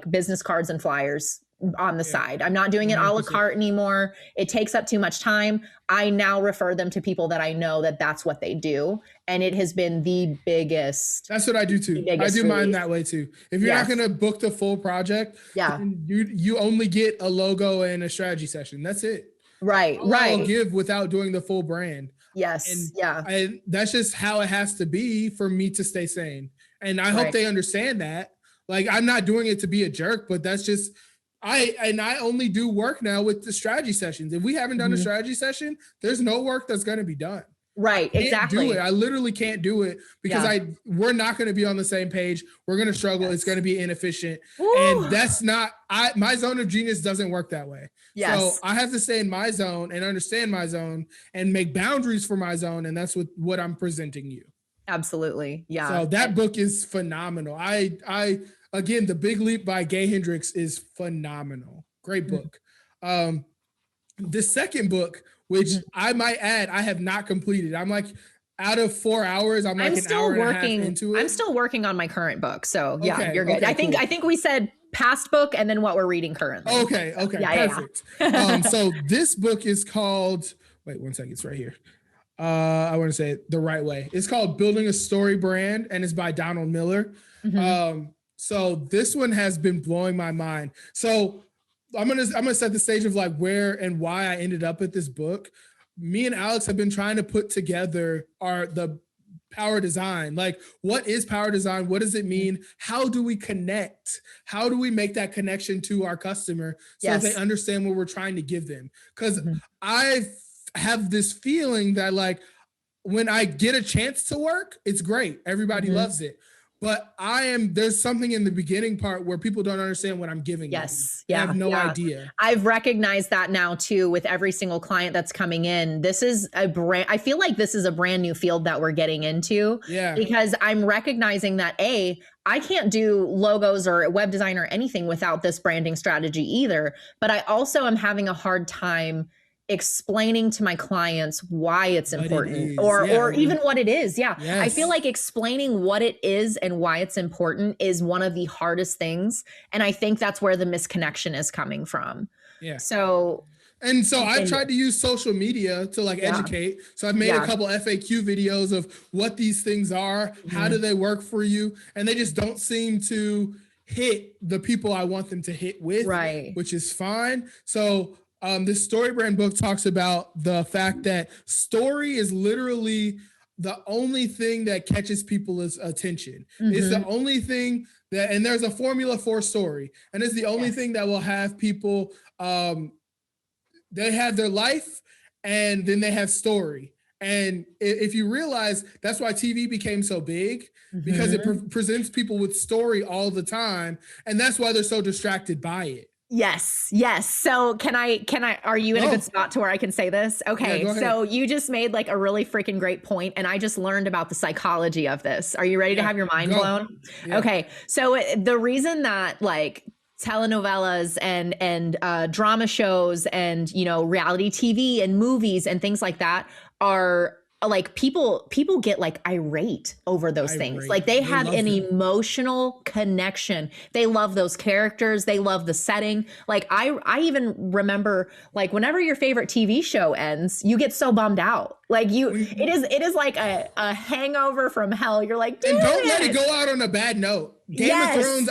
business cards and flyers on the side. I'm not doing it a la carte anymore. It takes up too much time. I now refer them to people that I know that that's what they do. And it has been the biggest. That's what I do too. I do mine that way too. If you're not going to book the full project, you only get a logo and a strategy session. That's it. Right. I'll give without doing the full brand. Yes. And that's just how it has to be for me to stay sane. And I hope they understand that. Like, I'm not doing it to be a jerk, but that's just, I only do work now with the strategy sessions. If we haven't done a strategy session, there's no work that's going to be done. Right. Exactly. Do it. I literally can't do it because we're not going to be on the same page. We're going to struggle. It's going to be inefficient. Woo. And that's not, my zone of genius doesn't work that way. So I have to stay in my zone and understand my zone and make boundaries for my zone. And that's what I'm presenting you. Absolutely. Yeah. So that book is phenomenal. Again, The Big Leap by Gay Hendricks is phenomenal. Great book. The second book, which I might add, I have not completed. I'm like, out of 4 hours, I'm like an hour and a half into it. I'm still working on my current book. So you're good. Okay, I think we said past book and then what we're reading currently. Okay. Perfect. So this book is called, wait 1 second, it's right here. I want to say it the right way. It's called Building a Story Brand, and it's by Donald Miller. So this one has been blowing my mind. So I'm gonna set the stage of like where and why I ended up at this book. Me and Alex have been trying to put together the power design. Like, what is power design? What does it mean? How do we connect? How do we make that connection to our customer so that they understand what we're trying to give them? Because I have this feeling that when I get a chance to work, it's great. Everybody loves it. But there's something in the beginning part where people don't understand what I'm giving them. I have no idea. I've recognized that now too with every single client that's coming in. This is I feel like this is a brand new field that we're getting into. Because I'm recognizing that I can't do logos or web design or anything without this branding strategy either. But I also am having a hard time explaining to my clients why it's important or even what it is. I feel like explaining what it is and why it's important is one of the hardest things. And I think that's where the misconnection is coming from. So I've tried to use social media to educate. So I've made a couple FAQ videos of what these things are, how do they work for you? And they just don't seem to hit the people I want them to hit with, which is fine. So this story brand book talks about the fact that story is literally the only thing that catches people's attention. It's the only thing and there's a formula for story, and it's the only thing that will have people, they have their life and then they have story. And if you realize, that's why TV became so big, because it presents people with story all the time. And that's why they're so distracted by it. Yes. So can I, are you in a good spot to where I can say this? Okay. So you just made a really freaking great point, and I just learned about the psychology of this. Are you ready to have your mind blown? Okay. So the reason that telenovelas and drama shows and, reality TV and movies and things like that are people get irate over those things. They have an emotional connection. They love those characters. They love the setting. I even remember whenever your favorite TV show ends, you get so bummed out. It is like a hangover from hell. You're like, and don't let it go out on a bad note. Game of Thrones,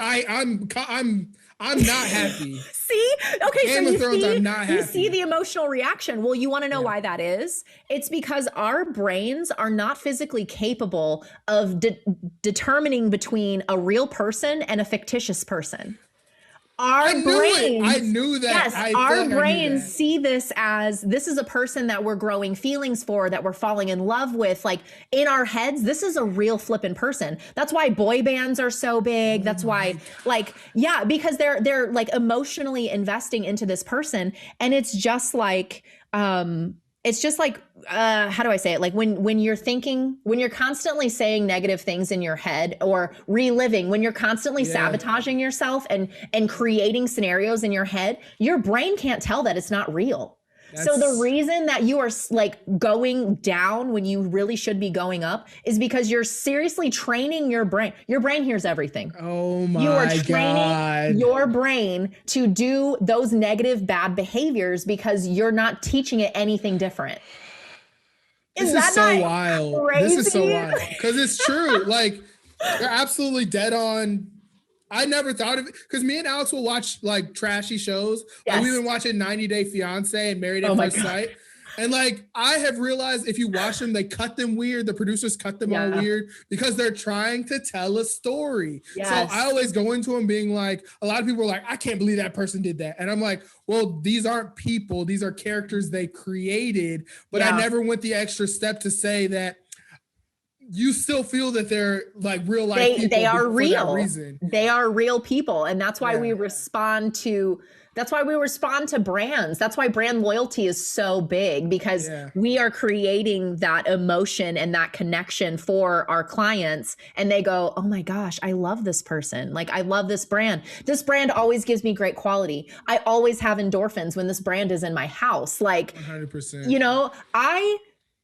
I'm not happy. See? Okay, Game of Thrones, I'm not happy. You see the emotional reaction. Well, you want to know why that is? It's because our brains are not physically capable of determining between a real person and a fictitious person. I knew that. Yes, our brains see this as, this is a person that we're growing feelings for, that we're falling in love with. In our heads, this is a real flippin' person. That's why boy bands are so big. That's why, because they're emotionally investing into this person. And it's just how do I say it? When you're thinking, when you're constantly saying negative things in your head or reliving, when you're constantly sabotaging yourself and creating scenarios in your head, your brain can't tell that it's not real. So the reason that you are like going down when you really should be going up is because you're seriously training your brain. Your brain hears everything. Oh my God. You are training your brain to do those negative, bad behaviors because you're not teaching it anything different. This is so wild. This is so wild because it's true. Like, you're absolutely dead on. I never thought of it because me and Alex will watch like trashy shows. Yes. Like, we've been watching 90 Day Fiance and Married at First Sight. And like, I have realized if you watch them, they cut them weird. The producers cut them all weird because they're trying to tell a story. Yes. So I always go into them being like, a lot of people are like, I can't believe that person did that. And I'm like, well, these aren't people. These are characters they created. But I never went the extra step to say that you still feel that they're like real life people. They are real. They are real people. And that's why we respond to brands. That's why brand loyalty is so big, because we are creating that emotion and that connection for our clients. And they go, oh my gosh, I love this person. Like, I love this brand. This brand always gives me great quality. I always have endorphins when this brand is in my house. Like, 100%. You know,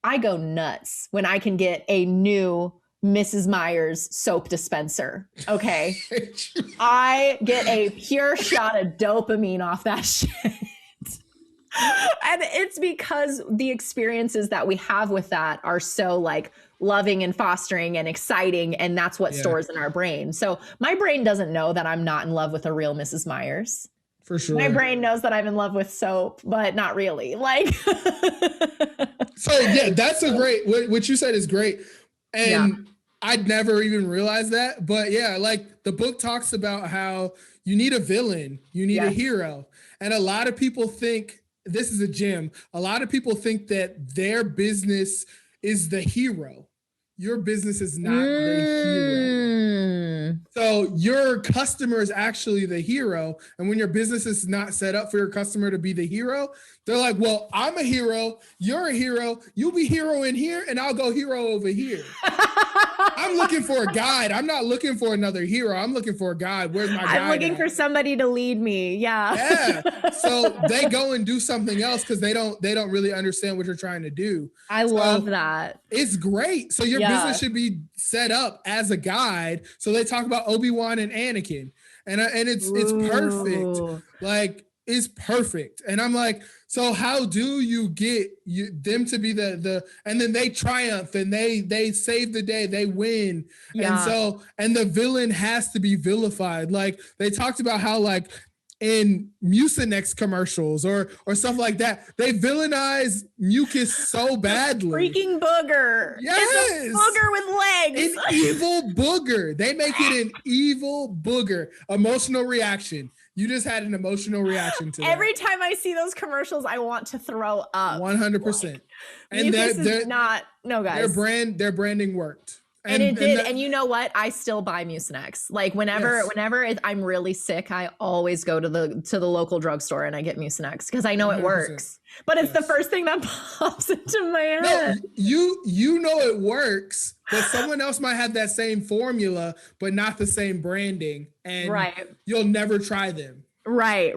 I go nuts when I can get a new Mrs. Meyer's soap dispenser. Okay. I get a pure shot of dopamine off that shit. And it's because the experiences that we have with that are so like loving and fostering and exciting. And that's what stores in our brain. So my brain doesn't know that I'm not in love with a real Mrs. Meyer's. For sure. My brain knows that I'm in love with soap, but not really. Like, so yeah, that's a great, what you said is great. And I'd never even realized that. But yeah, like the book talks about how you need a villain, you need a hero. And a lot of people think, this is a gem, a lot of people think that their business is the hero. Your business is not the hero. So your customer is actually the hero. And when your business is not set up for your customer to be the hero, they're like, well, I'm a hero. You're a hero. You'll be hero in here and I'll go hero over here. I'm looking for a guide. I'm not looking for another hero. I'm looking for a guide. Where's my guide? I'm looking for somebody to lead me. Yeah. So they go and do something else because they don't really understand what you're trying to do. I love that. It's great. So your business should be set up as a guide. So they talk about Obi-Wan and Anakin, and it's perfect. Like, it's perfect. And I'm like, so how do you get them to be the and then they triumph and they save the day, they win. And the villain has to be vilified. Like, they talked about how, like, in Mucinex commercials or stuff like that, they villainize mucus so badly. Freaking booger. Yes. It's a booger with legs. An evil booger. They make it an evil booger. Emotional reaction. You just had an emotional reaction to that. Every time I see those commercials, I want to throw up. 100%. Like, and they're not, no guys. Their branding worked. And it did. And you know what? I still buy Mucinex. Like, whenever I'm really sick, I always go to the local drugstore and I get Mucinex because I know it 100%. Works. But it's the first thing that pops into my head. No, you know it works, but someone else might have that same formula, but not the same branding. And you'll never try them. Right.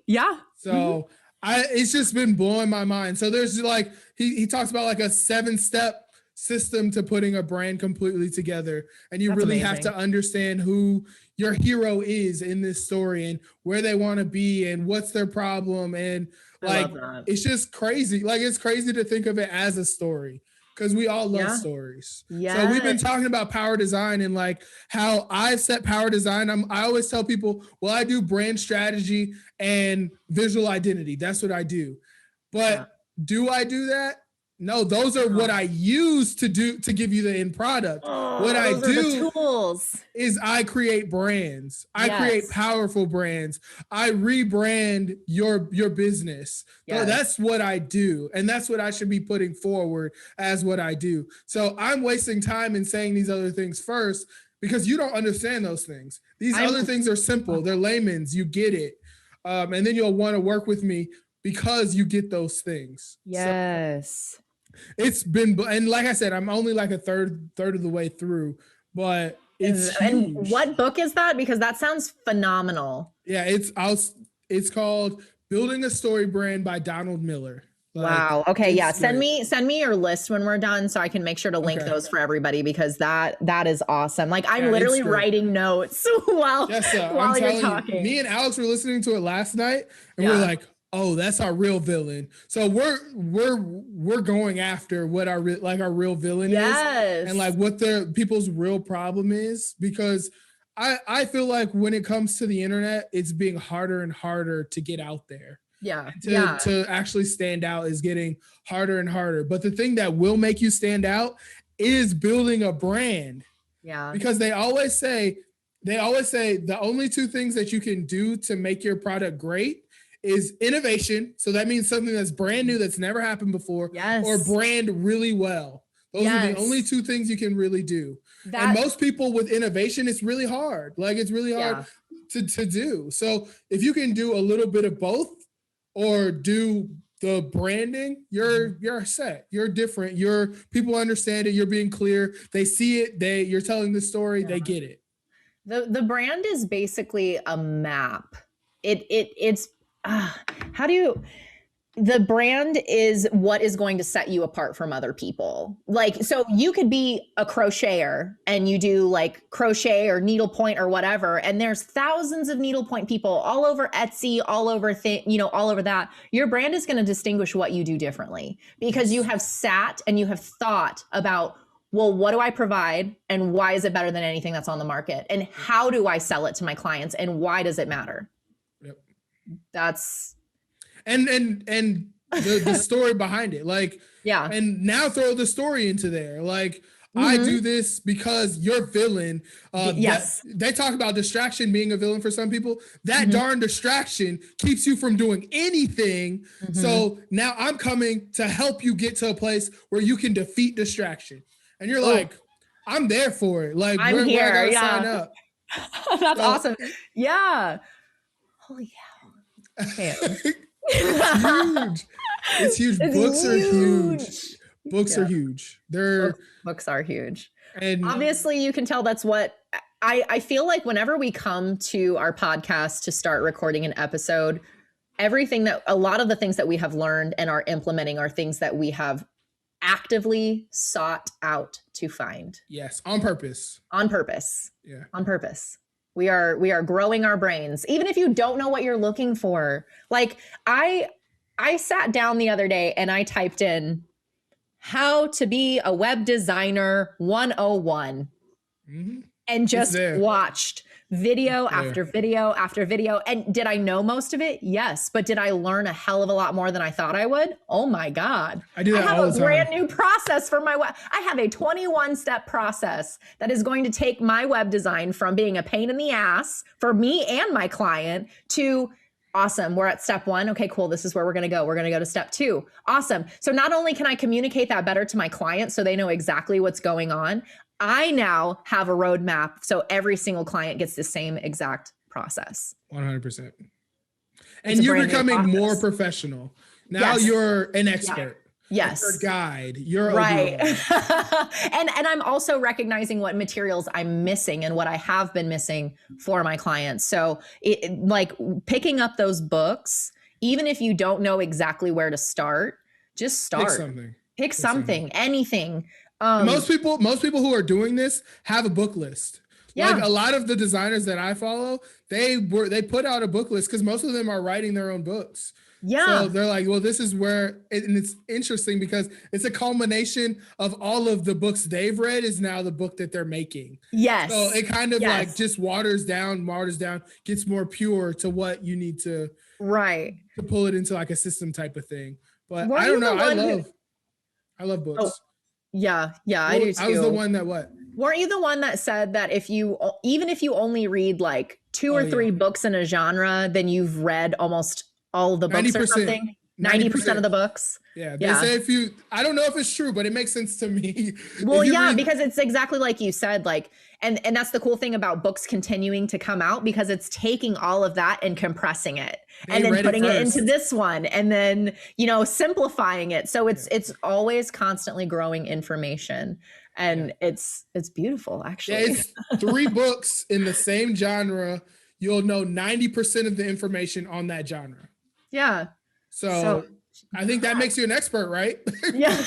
Yeah. So it's just been blowing my mind. So there's like, he talks about like a 7-step system to putting a brand completely together, and you really have to understand who your hero is in this story and where they want to be and what's their problem, and like it's just crazy. Like, it's crazy to think of it as a story because we all love stories. So we've been talking about power design and like how I set power design. I always tell people, well, I do brand strategy and visual identity. That's what I do. But do I do that? No, those are what I use to give you the end product. What I do is I create brands. I create powerful brands. I rebrand your business. So that's what I do. And that's what I should be putting forward as what I do. So I'm wasting time in saying these other things first because you don't understand those things. These other things are simple. They're layman's. You get it. And then you'll want to work with me because you get those things. Yes. So it's been, and like I said, I'm only like a third of the way through, but it's and huge. What book is that? Because that sounds phenomenal. Yeah, it's called Building a Story Brand by Donald Miller. Like, wow. Okay. Yeah. great. Send me your list when we're done so I can make sure to link those for everybody because that is awesome. Like I'm literally writing notes Jessa, I'm while you're telling you, talking. me and Alex were listening to it last night and we're like, oh, that's our real villain. So we're going after what our real villain is and like what the people's real problem is, because I feel like when it comes to the internet, it's being harder and harder to get out there. To actually stand out is getting harder and harder. But the thing that will make you stand out is building a brand. Yeah. Because they always say the only two things that you can do to make your product great is innovation. So that means something that's brand new, that's never happened before, or brand really well. Those are the only two things you can really do. And most people with innovation, it's really hard. Like it's really hard to do. So if you can do a little bit of both or do the branding, you're set. You're different. People understand it. You're being clear. They see it. You're telling the story. They get it. The brand is basically a map. It's how do you the brand is what is going to set you apart from other people. Like, so you could be a crocheter and you do like crochet or needlepoint or whatever. And there's thousands of needlepoint people all over Etsy, all over all over that. Your brand is going to distinguish what you do differently because you have sat and you have thought about, well, what do I provide and why is it better than anything that's on the market? And how do I sell it to my clients and why does it matter? Yep. That's and the story behind it, like, and now throw the story into there, like, I do this because you're villain. They talk about distraction being a villain for some people. That darn distraction keeps you from doing anything. So now I'm coming to help you get to a place where you can defeat distraction. And you're like, I'm there for it. Like, I'm here. Where I gotta sign up. That's awesome. Yeah. Holy cow. Okay. It's huge. Books are huge. Books are huge. Books are huge. And obviously you can tell that's what I feel like whenever we come to our podcast to start recording an episode, a lot of the things that we have learned and are implementing are things that we have actively sought out to find. Yes. On purpose. Yeah. On purpose. We are growing our brains, even if you don't know what you're looking for. Like I sat down the other day and I typed in how to be a web designer 101 and just watched video after video after video. And did I know most of it? Yes. But did I learn a hell of a lot more than I thought I would? Oh my God. I do that all the time. I have a brand new process for my web. I have a 21-step process that is going to take my web design from being a pain in the ass for me and my client to awesome. We're at step 1. Okay, cool. This is where we're going to go. We're going to go to step 2. Awesome. So not only can I communicate that better to my client so they know exactly what's going on, I now have a roadmap so every single client gets the same exact process. 100%. And you're becoming more professional. Now you're an expert. Yes. You're a guide. You're right. and I'm also recognizing what materials I'm missing and what I have been missing for my clients. So like picking up those books, even if you don't know exactly where to start, just start. Pick something, anything. Most people who are doing this have a book list. Like a lot of the designers that I follow, they put out a book list because most of them are writing their own books. Yeah. So they're like, well, this is where, and it's interesting because it's a culmination of all of the books they've read is now the book that they're making. Yes. So it kind of like just waters down, gets more pure to what you need to pull it into like a system type of thing. But I don't know. I love books. Oh. Yeah, I do too. I was the one that what? Weren't you the one that said that even if you only read like 2 or 3 books in a genre, then you've read almost all of the books 90%, or something? 90% of the books. Yeah, they say I don't know if it's true, but it makes sense to me. Well, because it's exactly like you said, like, and that's the cool thing about books continuing to come out because it's taking all of that and compressing it and then putting it into this one and then, simplifying it. So it's always constantly growing information and it's beautiful actually. Yeah, it's 3 books in the same genre. You'll know 90% of the information on that genre. Yeah. So I think that makes you an expert, right? Yeah.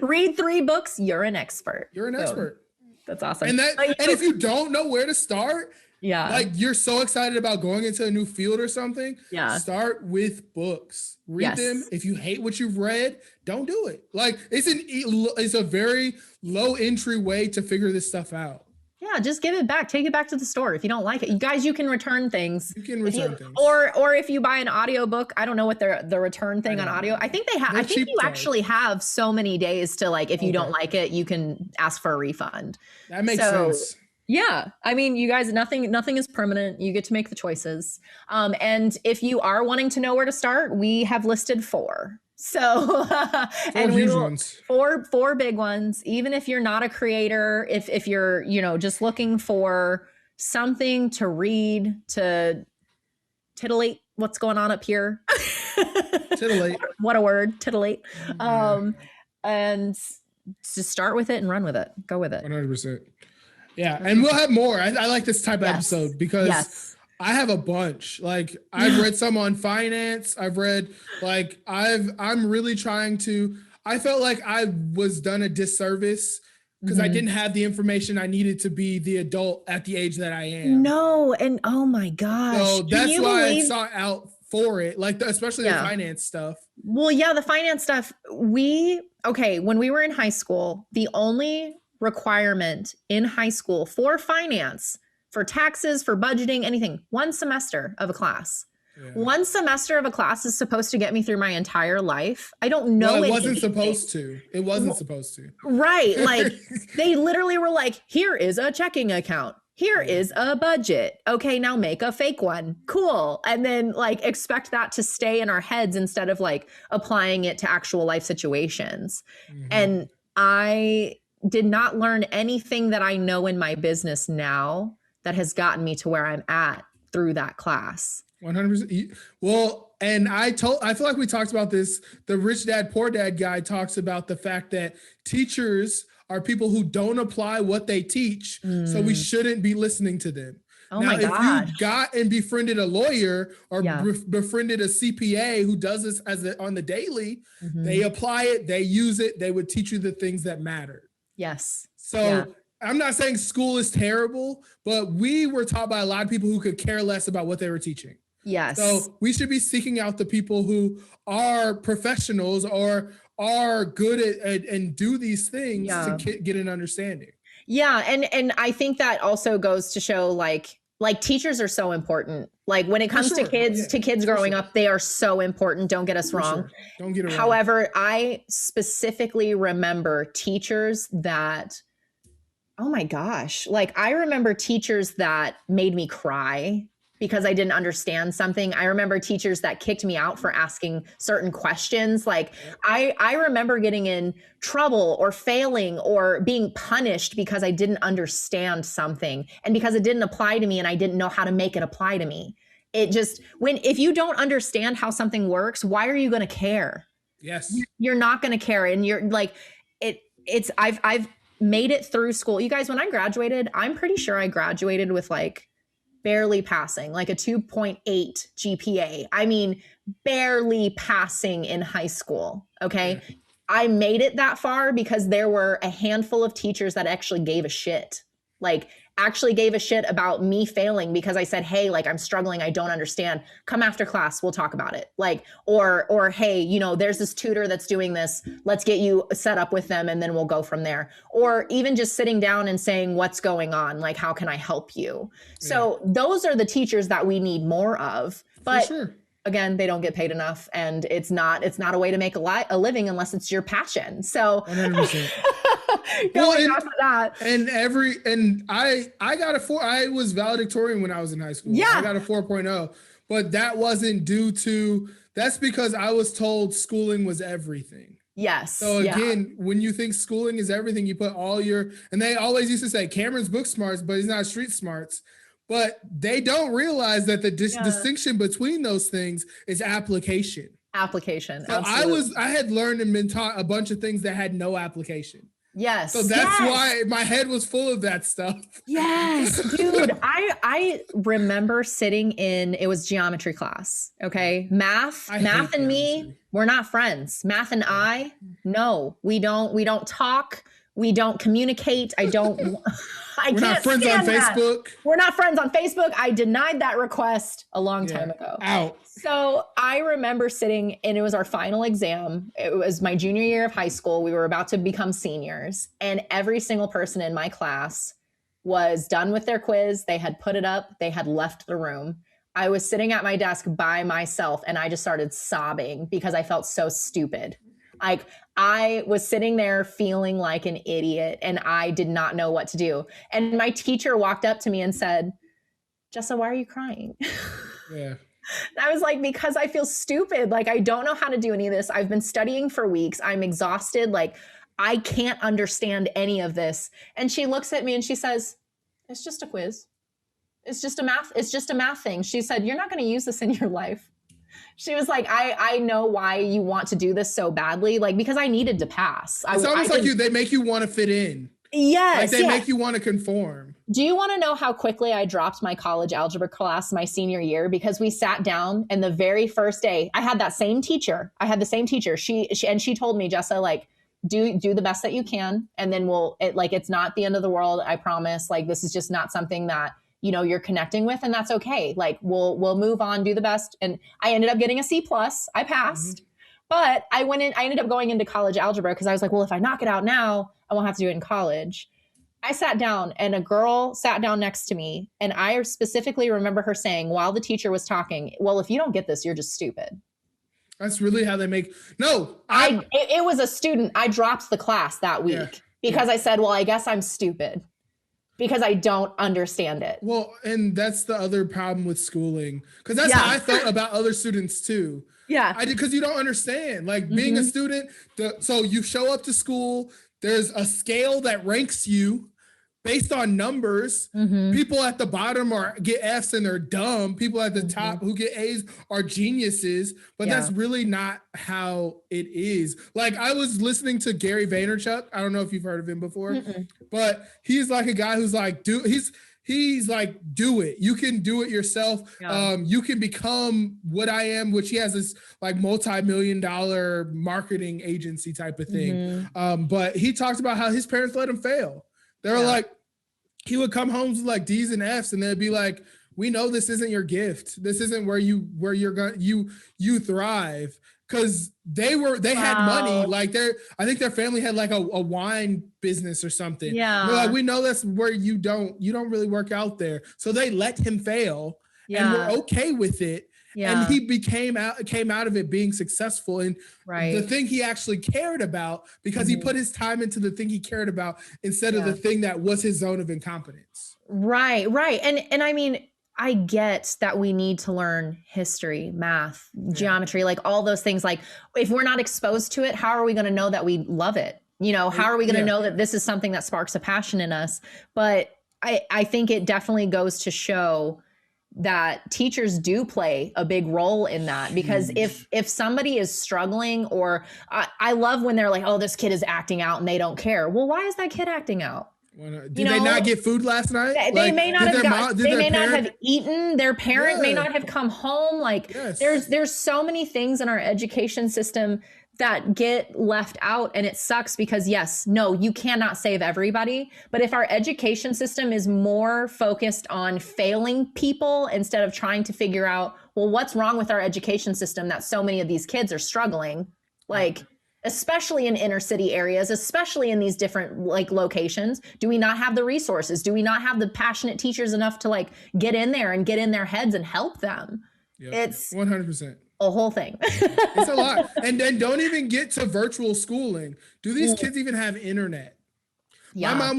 Read 3 books, you're an expert. You're an expert. That's awesome. And if you don't know where to start, like you're so excited about going into a new field or something, start with books. Read them. If you hate what you've read, don't do it. Like it's a very low entry way to figure this stuff out. Yeah, just give it back. Take it back to the store if you don't like it. You guys, you can return things. You can return things. Or if you buy an audiobook, I don't know what the return thing on audio. I think they have. I think you actually have so many days to like, if you don't like it, you can ask for a refund. That makes sense. Yeah. I mean, you guys, nothing is permanent. You get to make the choices. And if you are wanting to know where to start, we have listed 4. So, and we will, 4 big ones. Even if you're not a creator, if you're, just looking for something to read, to titillate what's going on up here. Titillate. What a word, titillate. And just start with it and run with it. Go with it. 100%. Yeah. And we'll have more. I like this type of episode because I have a bunch. Like I've read some on finance. I've read I'm really trying to, I felt like I was done a disservice because I didn't have the information I needed to be the adult at the age that I am. No. And oh my gosh. So that's why I sought out for it. Like especially the finance stuff. Well, yeah, the finance stuff. When we were in high school, the only requirement in high school for finance, for taxes, for budgeting, anything, 1 semester of a class. Yeah. 1 semester of a class is supposed to get me through my entire life. I don't know. Well, it wasn't supposed to. It wasn't supposed to. Right. Like they literally were like, here is a checking account. Here is a budget. Okay, now make a fake one. Cool. And then like expect that to stay in our heads instead of like applying it to actual life situations. And I did not learn anything that I know in my business now that has gotten me to where I'm at through that class. 100%. Well, and I feel like we talked about this. The Rich Dad, Poor Dad guy talks about the fact that teachers are people who don't apply what they teach. So we shouldn't be listening to them. Oh now, my gosh. if you got and befriended a lawyer or befriended a CPA who does this on the daily, they apply it, they use it, they would teach you the things that matter. Yes. So I'm not saying school is terrible, but we were taught by a lot of people who could care less about what they were teaching. Yes. So we should be seeking out the people who are professionals or are good at and do these things to get an understanding. Yeah. And I think that also goes to show like teachers are so important. Like when it comes to kids growing up, they are so important. Don't get us wrong. Don't get it wrong. However, I specifically remember teachers that, oh my gosh, like I remember teachers that made me cry because I didn't understand something. I remember teachers that kicked me out for asking certain questions. Like I remember getting in trouble or failing or being punished because I didn't understand something and because it didn't apply to me and I didn't know how to make it apply to me. If you don't understand how something works, why are you going to care? Yes. You're not going to care. And you're like, I've made it through school. You guys, when I graduated, I'm pretty sure I graduated with like barely passing, like a 2.8 GPA. I mean, barely passing in high school. Okay. Yeah. I made it that far because there were a handful of teachers that actually gave a shit. Like actually gave a shit about me failing because I said, hey, like I'm struggling. I don't understand. Come after class. We'll talk about it. Like, or, hey, there's this tutor that's doing this. Let's get you set up with them. And then we'll go from there. Or even just sitting down and saying, what's going on? Like, how can I help you? So those are the teachers that we need more of, but again, they don't get paid enough and it's not a way to make a living unless it's your passion. So 100%. Going off of that. And I got a 4. I was valedictorian when I was in high school. Yeah. I got a 4.0, but that wasn't that's because I was told schooling was everything. Yes. So again, when you think schooling is everything, you put and they always used to say Cameron's book smarts, but he's not street smarts. But they don't realize that the distinction between those things is application. Application. So I had learned and been taught a bunch of things that had no application. Yes. So that's why my head was full of that stuff. Yes, dude. I remember sitting in, it was geometry class. Okay. Math and me, we're not friends. Math and no, we don't talk. We don't communicate. We're not friends on Facebook. We're not friends on Facebook. I denied that request a long time ago. Out. So I remember sitting, and it was our final exam. It was my junior year of high school. We were about to become seniors, and every single person in my class was done with their quiz. They had put it up. They had left the room. I was sitting at my desk by myself, and I just started sobbing because I felt so stupid. Like, I was sitting there feeling like an idiot, and I did not know what to do. And my teacher walked up to me and said, "Jessa, why are you crying?" Yeah. And I was like, because I feel stupid. Like, I don't know how to do any of this. I've been studying for weeks. I'm exhausted. Like, I can't understand any of this. And she looks at me and she says, "It's just a quiz. It's just a math thing." She said, "You're not going to use this in your life." She was like, I know why you want to do this so badly. Like, because I needed to pass. It's almost like they make you want to fit in. Yes. Like they make you want to conform. Do you want to know how quickly I dropped my college algebra class my senior year? Because we sat down, and the very first day I had that same teacher. She told me, "Jessa, like, do the best that you can. And then it's not the end of the world. I promise. Like, this is just not something that, you're connecting with, and that's okay. Like, we'll move on, do the best." And I ended up getting a C+. I passed. Mm-hmm. But I ended up going into college algebra because I was like, well, if I knock it out now, I won't have to do it in college. I sat down, and a girl sat down next to me, and I specifically remember her saying, while the teacher was talking, "Well, if you don't get this, you're just stupid." That's really how they make. No, it was a student. I dropped the class that week because I said, well, I guess I'm stupid because I don't understand it. Well, and that's the other problem with schooling, because that's how I felt about other students too. Yeah. Because you don't understand, like, being a student. So you show up to school, there's a scale that ranks you based on numbers. People at the bottom get Fs and they're dumb. People at the top who get As are geniuses, but that's really not how it is. Like, I was listening to Gary Vaynerchuk. I don't know if you've heard of him before, but he's like a guy who's like, he's like, do it. You can do it yourself. Yeah. You can become what I am, which he has this like multi-million-dollar marketing agency type of thing. But he talked about how his parents let him fail. They were like, he would come home with like D's and F's, and they'd be like, "We know this isn't your gift. This isn't where you're going. You thrive." Because they had money. Like, I think their family had like a wine business or something. Yeah. They're like, "We know that's where you don't really work out there." So they let him fail, and we're okay with it. Yeah. And he came out of it being successful, and the thing he actually cared about, because he put his time into the thing he cared about instead of the thing that was his zone of incompetence. Right. And I mean, I get that we need to learn history, math, geometry, like all those things. Like, if we're not exposed to it, how are we going to know that we love it? How are we going to know that this is something that sparks a passion in us? But I think it definitely goes to show that teachers do play a big role in that, because if somebody is struggling, or I love when they're like, "Oh, this kid is acting out," and they don't care. Well, why is that kid acting out? Did they not get food last night? They may not have eaten. Their parent may not have come home. Like, there's so many things in our education system that get left out, and it sucks because you cannot save everybody. But if our education system is more focused on failing people instead of trying to figure out, well, what's wrong with our education system that so many of these kids are struggling, like, especially in inner city areas, especially in these different like locations, do we not have the resources? Do we not have the passionate teachers enough to like get in there and get in their heads and help them? It's 100%. a whole thing. It's a lot. And then don't even get to virtual schooling. Do these kids even have internet? Yeah. My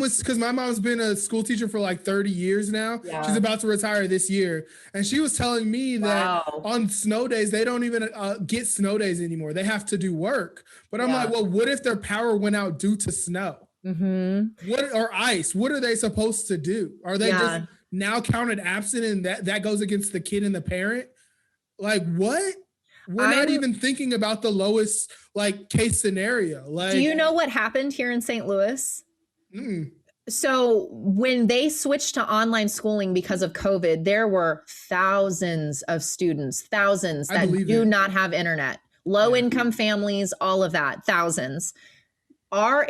mom's been a school teacher for like 30 years now. Yeah. She's about to retire this year. And she was telling me that on snow days, they don't even get snow days anymore. They have to do work. But I'm like, well, what if their power went out due to snow? Or ice? What are they supposed to do? Are they just now counted absent, and that goes against the kid and the parent? Like, what? we're not even thinking about the lowest like case scenario. Like, do you know what happened here in St. Louis? So when they switched to online schooling because of COVID, there were thousands of students, thousands that do not have internet, low income families, all of that, thousands. Our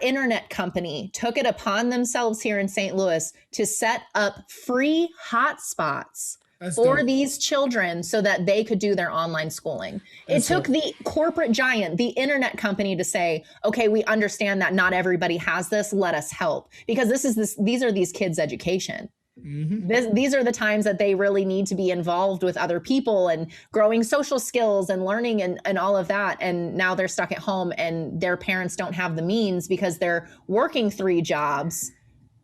internet company took it upon themselves here in St. Louis to set up free hotspots for these children so that they could do their online schooling. It took the corporate giant, the internet company, to say, okay, we understand that not everybody has this. Let us help, because these are these kids' education. These are the times that they really need to be involved with other people and growing social skills and learning and all of that. And now they're stuck at home and their parents don't have the means because they're working 3 jobs.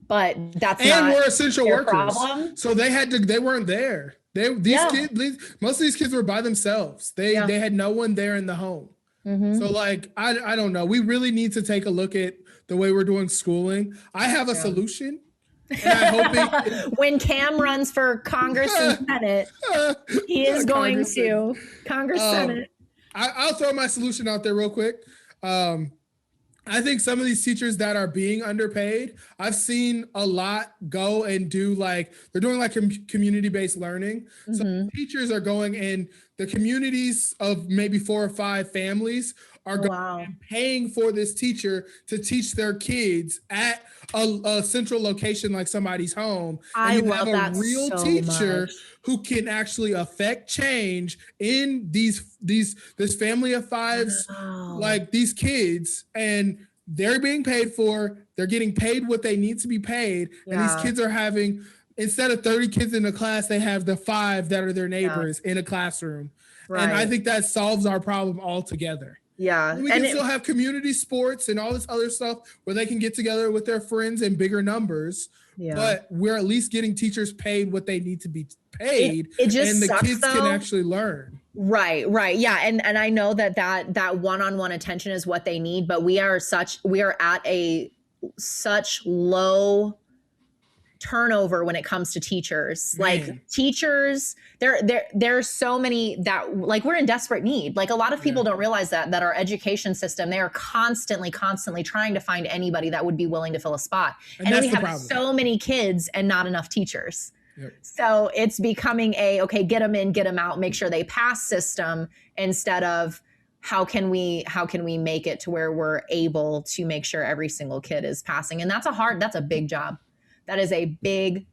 But that's not we're essential workers. Problem. So they weren't there. Kids, most of these kids were by themselves. They had no one there in the home. So like, I don't know. We really need to take a look at the way we're doing schooling. I have a solution. And when Kam runs for Congress and Senate, he is going to Congress, Senate. I'll throw my solution out there real quick. I think some of these teachers that are being underpaid, I've seen a lot go and do they're doing community-based learning. So teachers are going in the communities of maybe 4 or 5 families are going and paying for this teacher to teach their kids at a central location like somebody's home. And you have a real teacher who can actually affect change in this family of 5s, like these kids, and they're being paid for, they're getting paid what they need to be paid. And these kids are having, instead of 30 kids in a class, they have the 5 that are their neighbors in a classroom. And I think that solves our problem altogether. Yeah. We can still have community sports and all this other stuff where they can get together with their friends in bigger numbers. Yeah. But we're at least getting teachers paid what they need to be paid. It just and the sucks, kids can actually learn. Right. Yeah. And I know that one-on-one attention is what they need, but we are at such low turnover when it comes to teachers. Like teachers, there's so many that we're in desperate need. Like a lot of people don't realize that our education system, they are constantly trying to find anybody that would be willing to fill a spot. And we have so many kids and not enough teachers. Yep. So it's becoming get them in, get them out, make sure they pass system, instead of how can we make it to where we're able to make sure every single kid is passing. And that's a big job. That is a big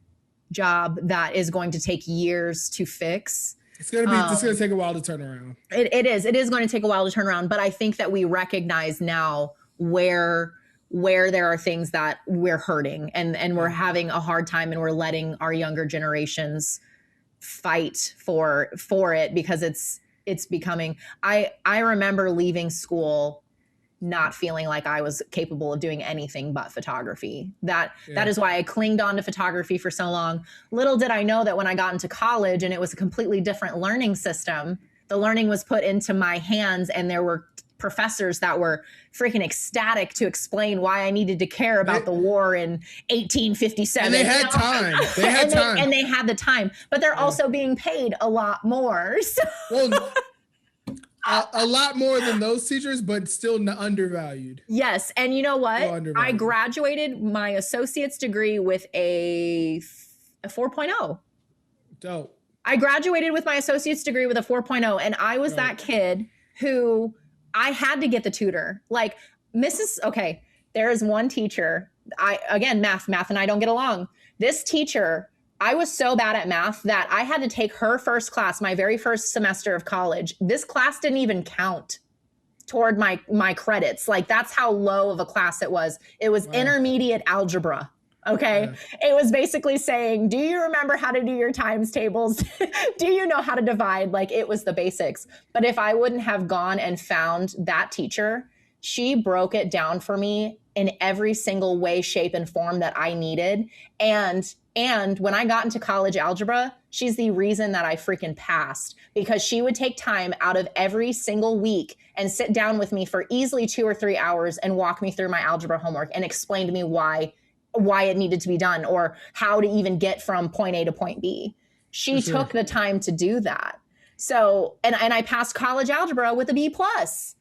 job that is going to take years to fix. It's going to take a while to turn around. It is going to take a while to turn around, but I think that we recognize now where there are things that we're hurting and we're having a hard time, and we're letting our younger generations fight for it, because it's becoming, I remember leaving school not feeling like I was capable of doing anything but photography. That is why I clinged on to photography for so long. Little did I know that when I got into college and it was a completely different learning system, the learning was put into my hands, and there were professors that were freaking ecstatic to explain why I needed to care about the war in 1857. And they had time. And they had the time, but they're also being paid a lot more. So. Well, a lot more than those teachers, but still undervalued. Yes. And you know what? I graduated my associate's degree with a 4.0. Dope. I graduated with my associate's degree with a 4.0. And I was that kid who I had to get the tutor. Like there is one teacher. Math and I don't get along. This teacher, I was so bad at math that I had to take her first class, my very first semester of college. This class didn't even count toward my credits. Like, that's how low of a class it was. It was intermediate algebra. Okay. Yeah. It was basically saying, do you remember how to do your times tables? Do you know how to divide? Like, it was the basics. But if I wouldn't have gone and found that teacher, she broke it down for me in every single way, shape, and form that I needed. And when I got into college algebra, she's the reason that I freaking passed, because she would take time out of every single week and sit down with me for easily 2 or 3 hours and walk me through my algebra homework and explain to me why it needed to be done, or how to even get from point A to point B. She took the time to do that. So, and I passed college algebra with a B plus.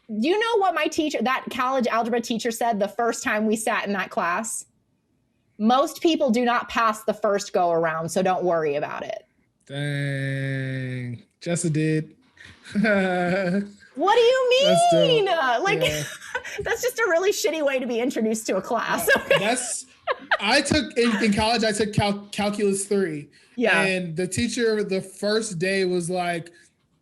Do you know what my teacher, that college algebra teacher, said the first time we sat in that class? Most people do not pass the first go around, so don't worry about it. Dang. Jessa did. What do you mean? Like, yeah. That's just a really shitty way to be introduced to a class. I took in college, I took calculus 3. Yeah. And the teacher the first day was like,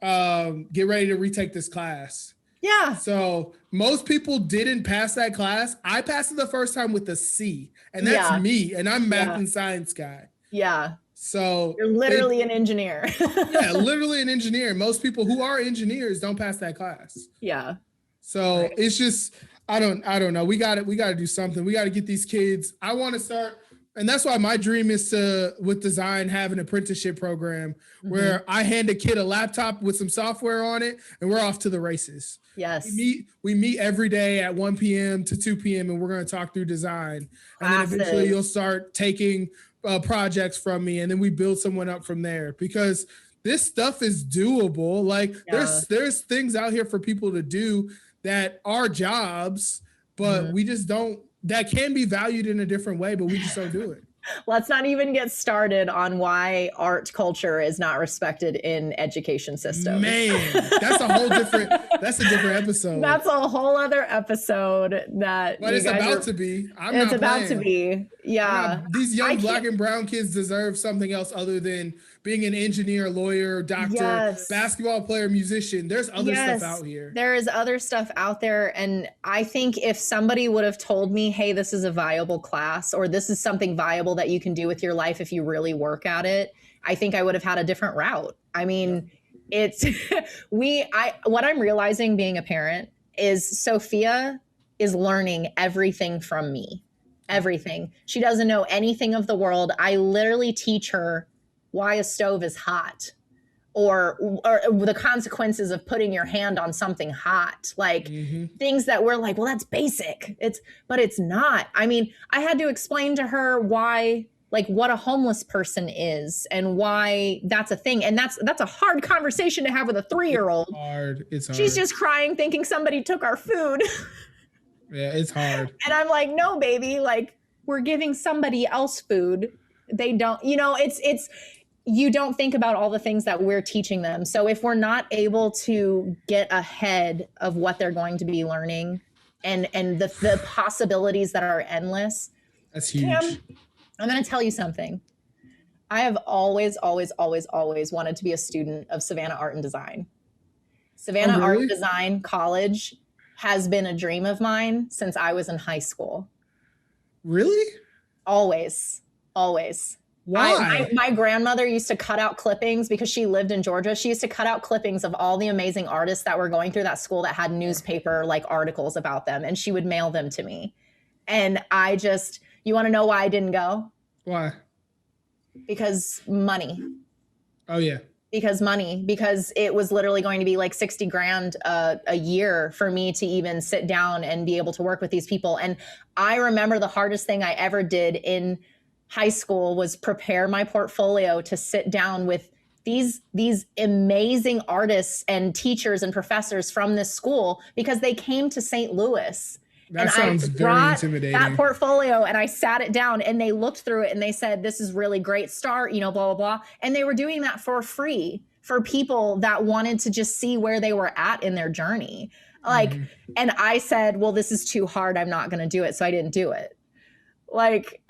get ready to retake this class. Yeah. So most people didn't pass that class. I passed it the first time with a C, and that's me. And I'm math and science guy. Yeah. So you're literally an engineer. Yeah, literally an engineer. Most people who are engineers don't pass that class. Yeah. So it's just, I don't know. We got to do something. We got to get these kids. I want to start. And that's why my dream is to, with design, have an apprenticeship program where I hand a kid a laptop with some software on it and we're off to the races. Yes. We meet every day at 1 p.m. to 2 p.m. and we're going to talk through design. And then eventually you'll start taking projects from me and then we build someone up from there, because this stuff is doable. Like there's things out here for people to do that are jobs, but we just don't, that can be valued in a different way, but we just don't do it. Let's not even get started on why art culture is not respected in education systems. Man, that's a different episode. That's a whole other episode but it's about to be. It's about to be. Yeah. These young Black and brown kids deserve something else other than being an engineer, lawyer, doctor, basketball player, musician. There's other stuff out here. There is other stuff out there. And I think if somebody would have told me, hey, this is a viable class, or this is something viable that you can do with your life if you really work at it, I think I would have had a different route. I mean, what I'm realizing being a parent is Sophia is learning everything from me. Everything. She doesn't know anything of the world. I literally teach her why a stove is hot, or the consequences of putting your hand on something hot, like things that we're like, well, that's basic. But it's not. I mean, I had to explain to her why, like, what a homeless person is and why that's a thing. And that's a hard conversation to have with a 3-year-old. It's hard. She's just crying, thinking somebody took our food. Yeah, it's hard. And I'm like, no, baby, like, we're giving somebody else food. They don't, it's you don't think about all the things that we're teaching them. So if we're not able to get ahead of what they're going to be learning and the possibilities that are endless. That's huge. Cam, I'm going to tell you something. I have always, always, always, always wanted to be a student of Savannah Art and Design. Savannah Art and Design College has been a dream of mine since I was in high school. Really? Always. Why? My grandmother used to cut out clippings because she lived in Georgia. She used to cut out clippings of all the amazing artists that were going through that school that had newspaper like articles about them, and she would mail them to me. And you want to know why I didn't go? Why? Because money. Oh yeah. Because it was literally going to be like $60,000 a year for me to even sit down and be able to work with these people. And I remember the hardest thing I ever did in high school was prepare my portfolio to sit down with these amazing artists and teachers and professors from this school, because they came to St. Louis. That sounds very intimidating. That portfolio, and I sat it down and they looked through it and they said, this is really great start, blah, blah, blah. And they were doing that for free for people that wanted to just see where they were at in their journey. Like, and I said, well, this is too hard. I'm not going to do it. So I didn't do it. Like,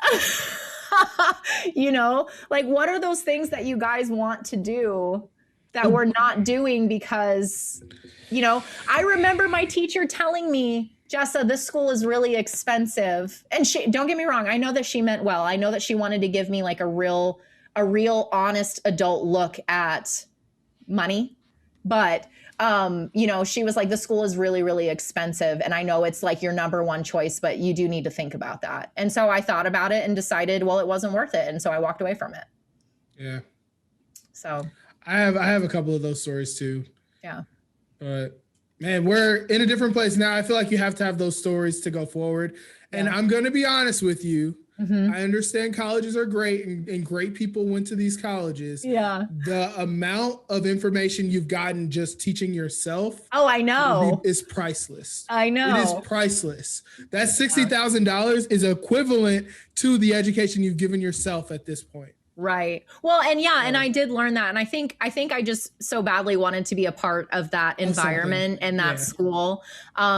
like, what are those things that you guys want to do that we're not doing? Because, I remember my teacher telling me, Jessa, this school is really expensive. And don't get me wrong, I know that she meant well. I know that she wanted to give me like a real honest adult look at money. But, she was like, the school is really, really expensive. And I know it's like your number one choice, but you do need to think about that. And so I thought about it and decided, well, it wasn't worth it. And so I walked away from it. Yeah. So I have a couple of those stories too. Yeah. But man, we're in a different place now. I feel like you have to have those stories to go forward. And I'm going to be honest with you. I understand colleges are great and great people went to these colleges. Yeah. The amount of information you've gotten just teaching yourself. Oh, I know. Is priceless. I know. It is priceless. That $60,000 is equivalent to the education you've given yourself at this point. Right. Well, and and I did learn that. And I think I just so badly wanted to be a part of that environment and that school,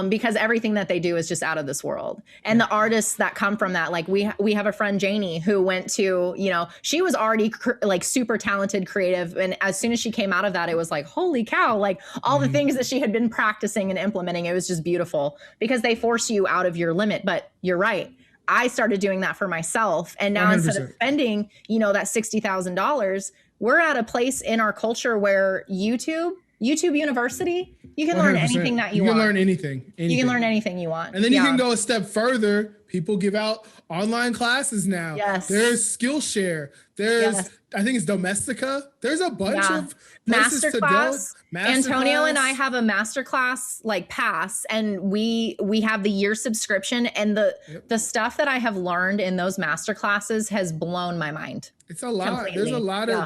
because everything that they do is just out of this world. And the artists that come from that, like we have a friend, Janie, who went to, she was already like super talented, creative. And as soon as she came out of that, it was like, holy cow, like all the things that she had been practicing and implementing, it was just beautiful because they force you out of your limit. But you're right. I started doing that for myself. And now 100%. Instead of spending, that $60,000, we're at a place in our culture where YouTube University, you can 100%. Learn anything that you want. You can learn anything. You can learn anything you want. And then you can go a step further. People give out online classes now. Yes. There's Skillshare. There's, I think it's Domestika. There's a bunch of places to go. Antonio and I have a masterclass pass, and we have the year subscription, and the stuff that I have learned in those masterclasses has blown my mind. It's a lot. Completely.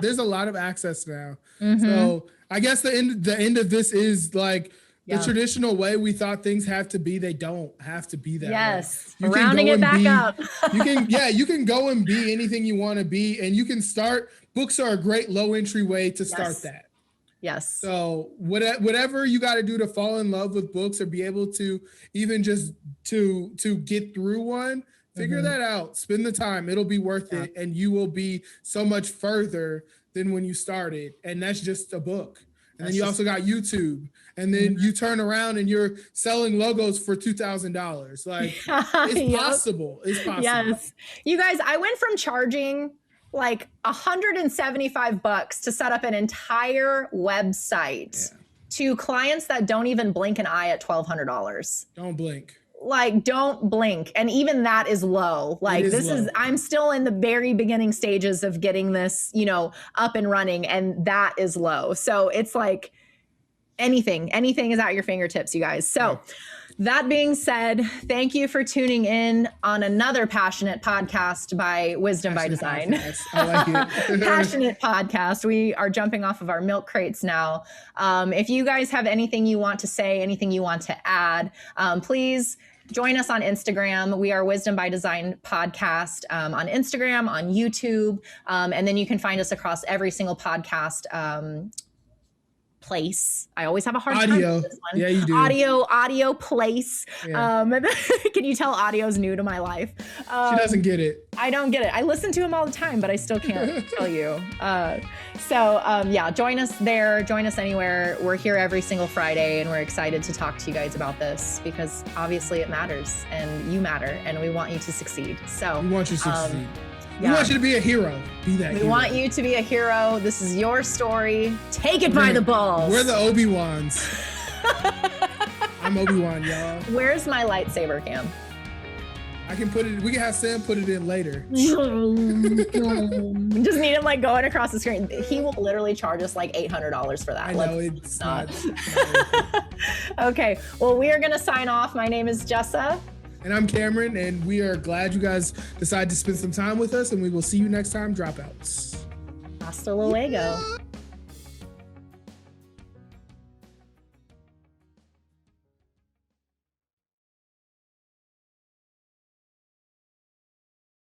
There's a lot of access now. So I guess the end of this is like the traditional way we thought things have to be. They don't have to be that way. Rounding it back up. you can go and be anything you want to be, and you can start. Books are a great low entry way to start that. Yes. So whatever you got to do to fall in love with books or be able to even just to get through one, figure that out. Spend the time. It'll be worth it, and you will be so much further than when you started. And that's just a book. And then you also got YouTube, and then you turn around and you're selling logos for $2,000. Like it's possible. It's possible. Yes. You guys, I went from charging like $175 to set up an entire website to clients that don't even blink an eye at $1,200. Don't blink. Like, don't blink. And even that is low. Like I'm still in the very beginning stages of getting this, up and running. And that is low. So it's like anything is at your fingertips, you guys. So that being said, thank you for tuning in on another passionate podcast by Wisdom by Design. I like it. Passionate podcast. We are jumping off of our milk crates now. If you guys have anything you want to say, anything you want to add, please join us on Instagram. We are Wisdom by Design podcast on Instagram, on YouTube. And then you can find us across every single podcast place. I always have a hard time with this one. Yeah, you do. Audio place. Yeah. Can you tell audio's new to my life? She doesn't get it. I don't get it. I listen to him all the time, but I still can't tell you. Join us there. Join us anywhere. We're here every single Friday, and we're excited to talk to you guys about this because obviously it matters, and you matter, and we want you to succeed. So we want you to succeed. We want you to be a hero. Be that hero. We want you to be a hero. This is your story. Take it by the balls. We're the Obi-Wans. I'm Obi-Wan, y'all. Where's my lightsaber, Cam? I can put it. We can have Sam put it in later. Just need him going across the screen. He will literally charge us $800 for that. I know it's not. Okay. Well, we are going to sign off. My name is Jessa. And I'm Cameron, and we are glad you guys decided to spend some time with us, and we will see you next time, Dropouts. Hasta luego.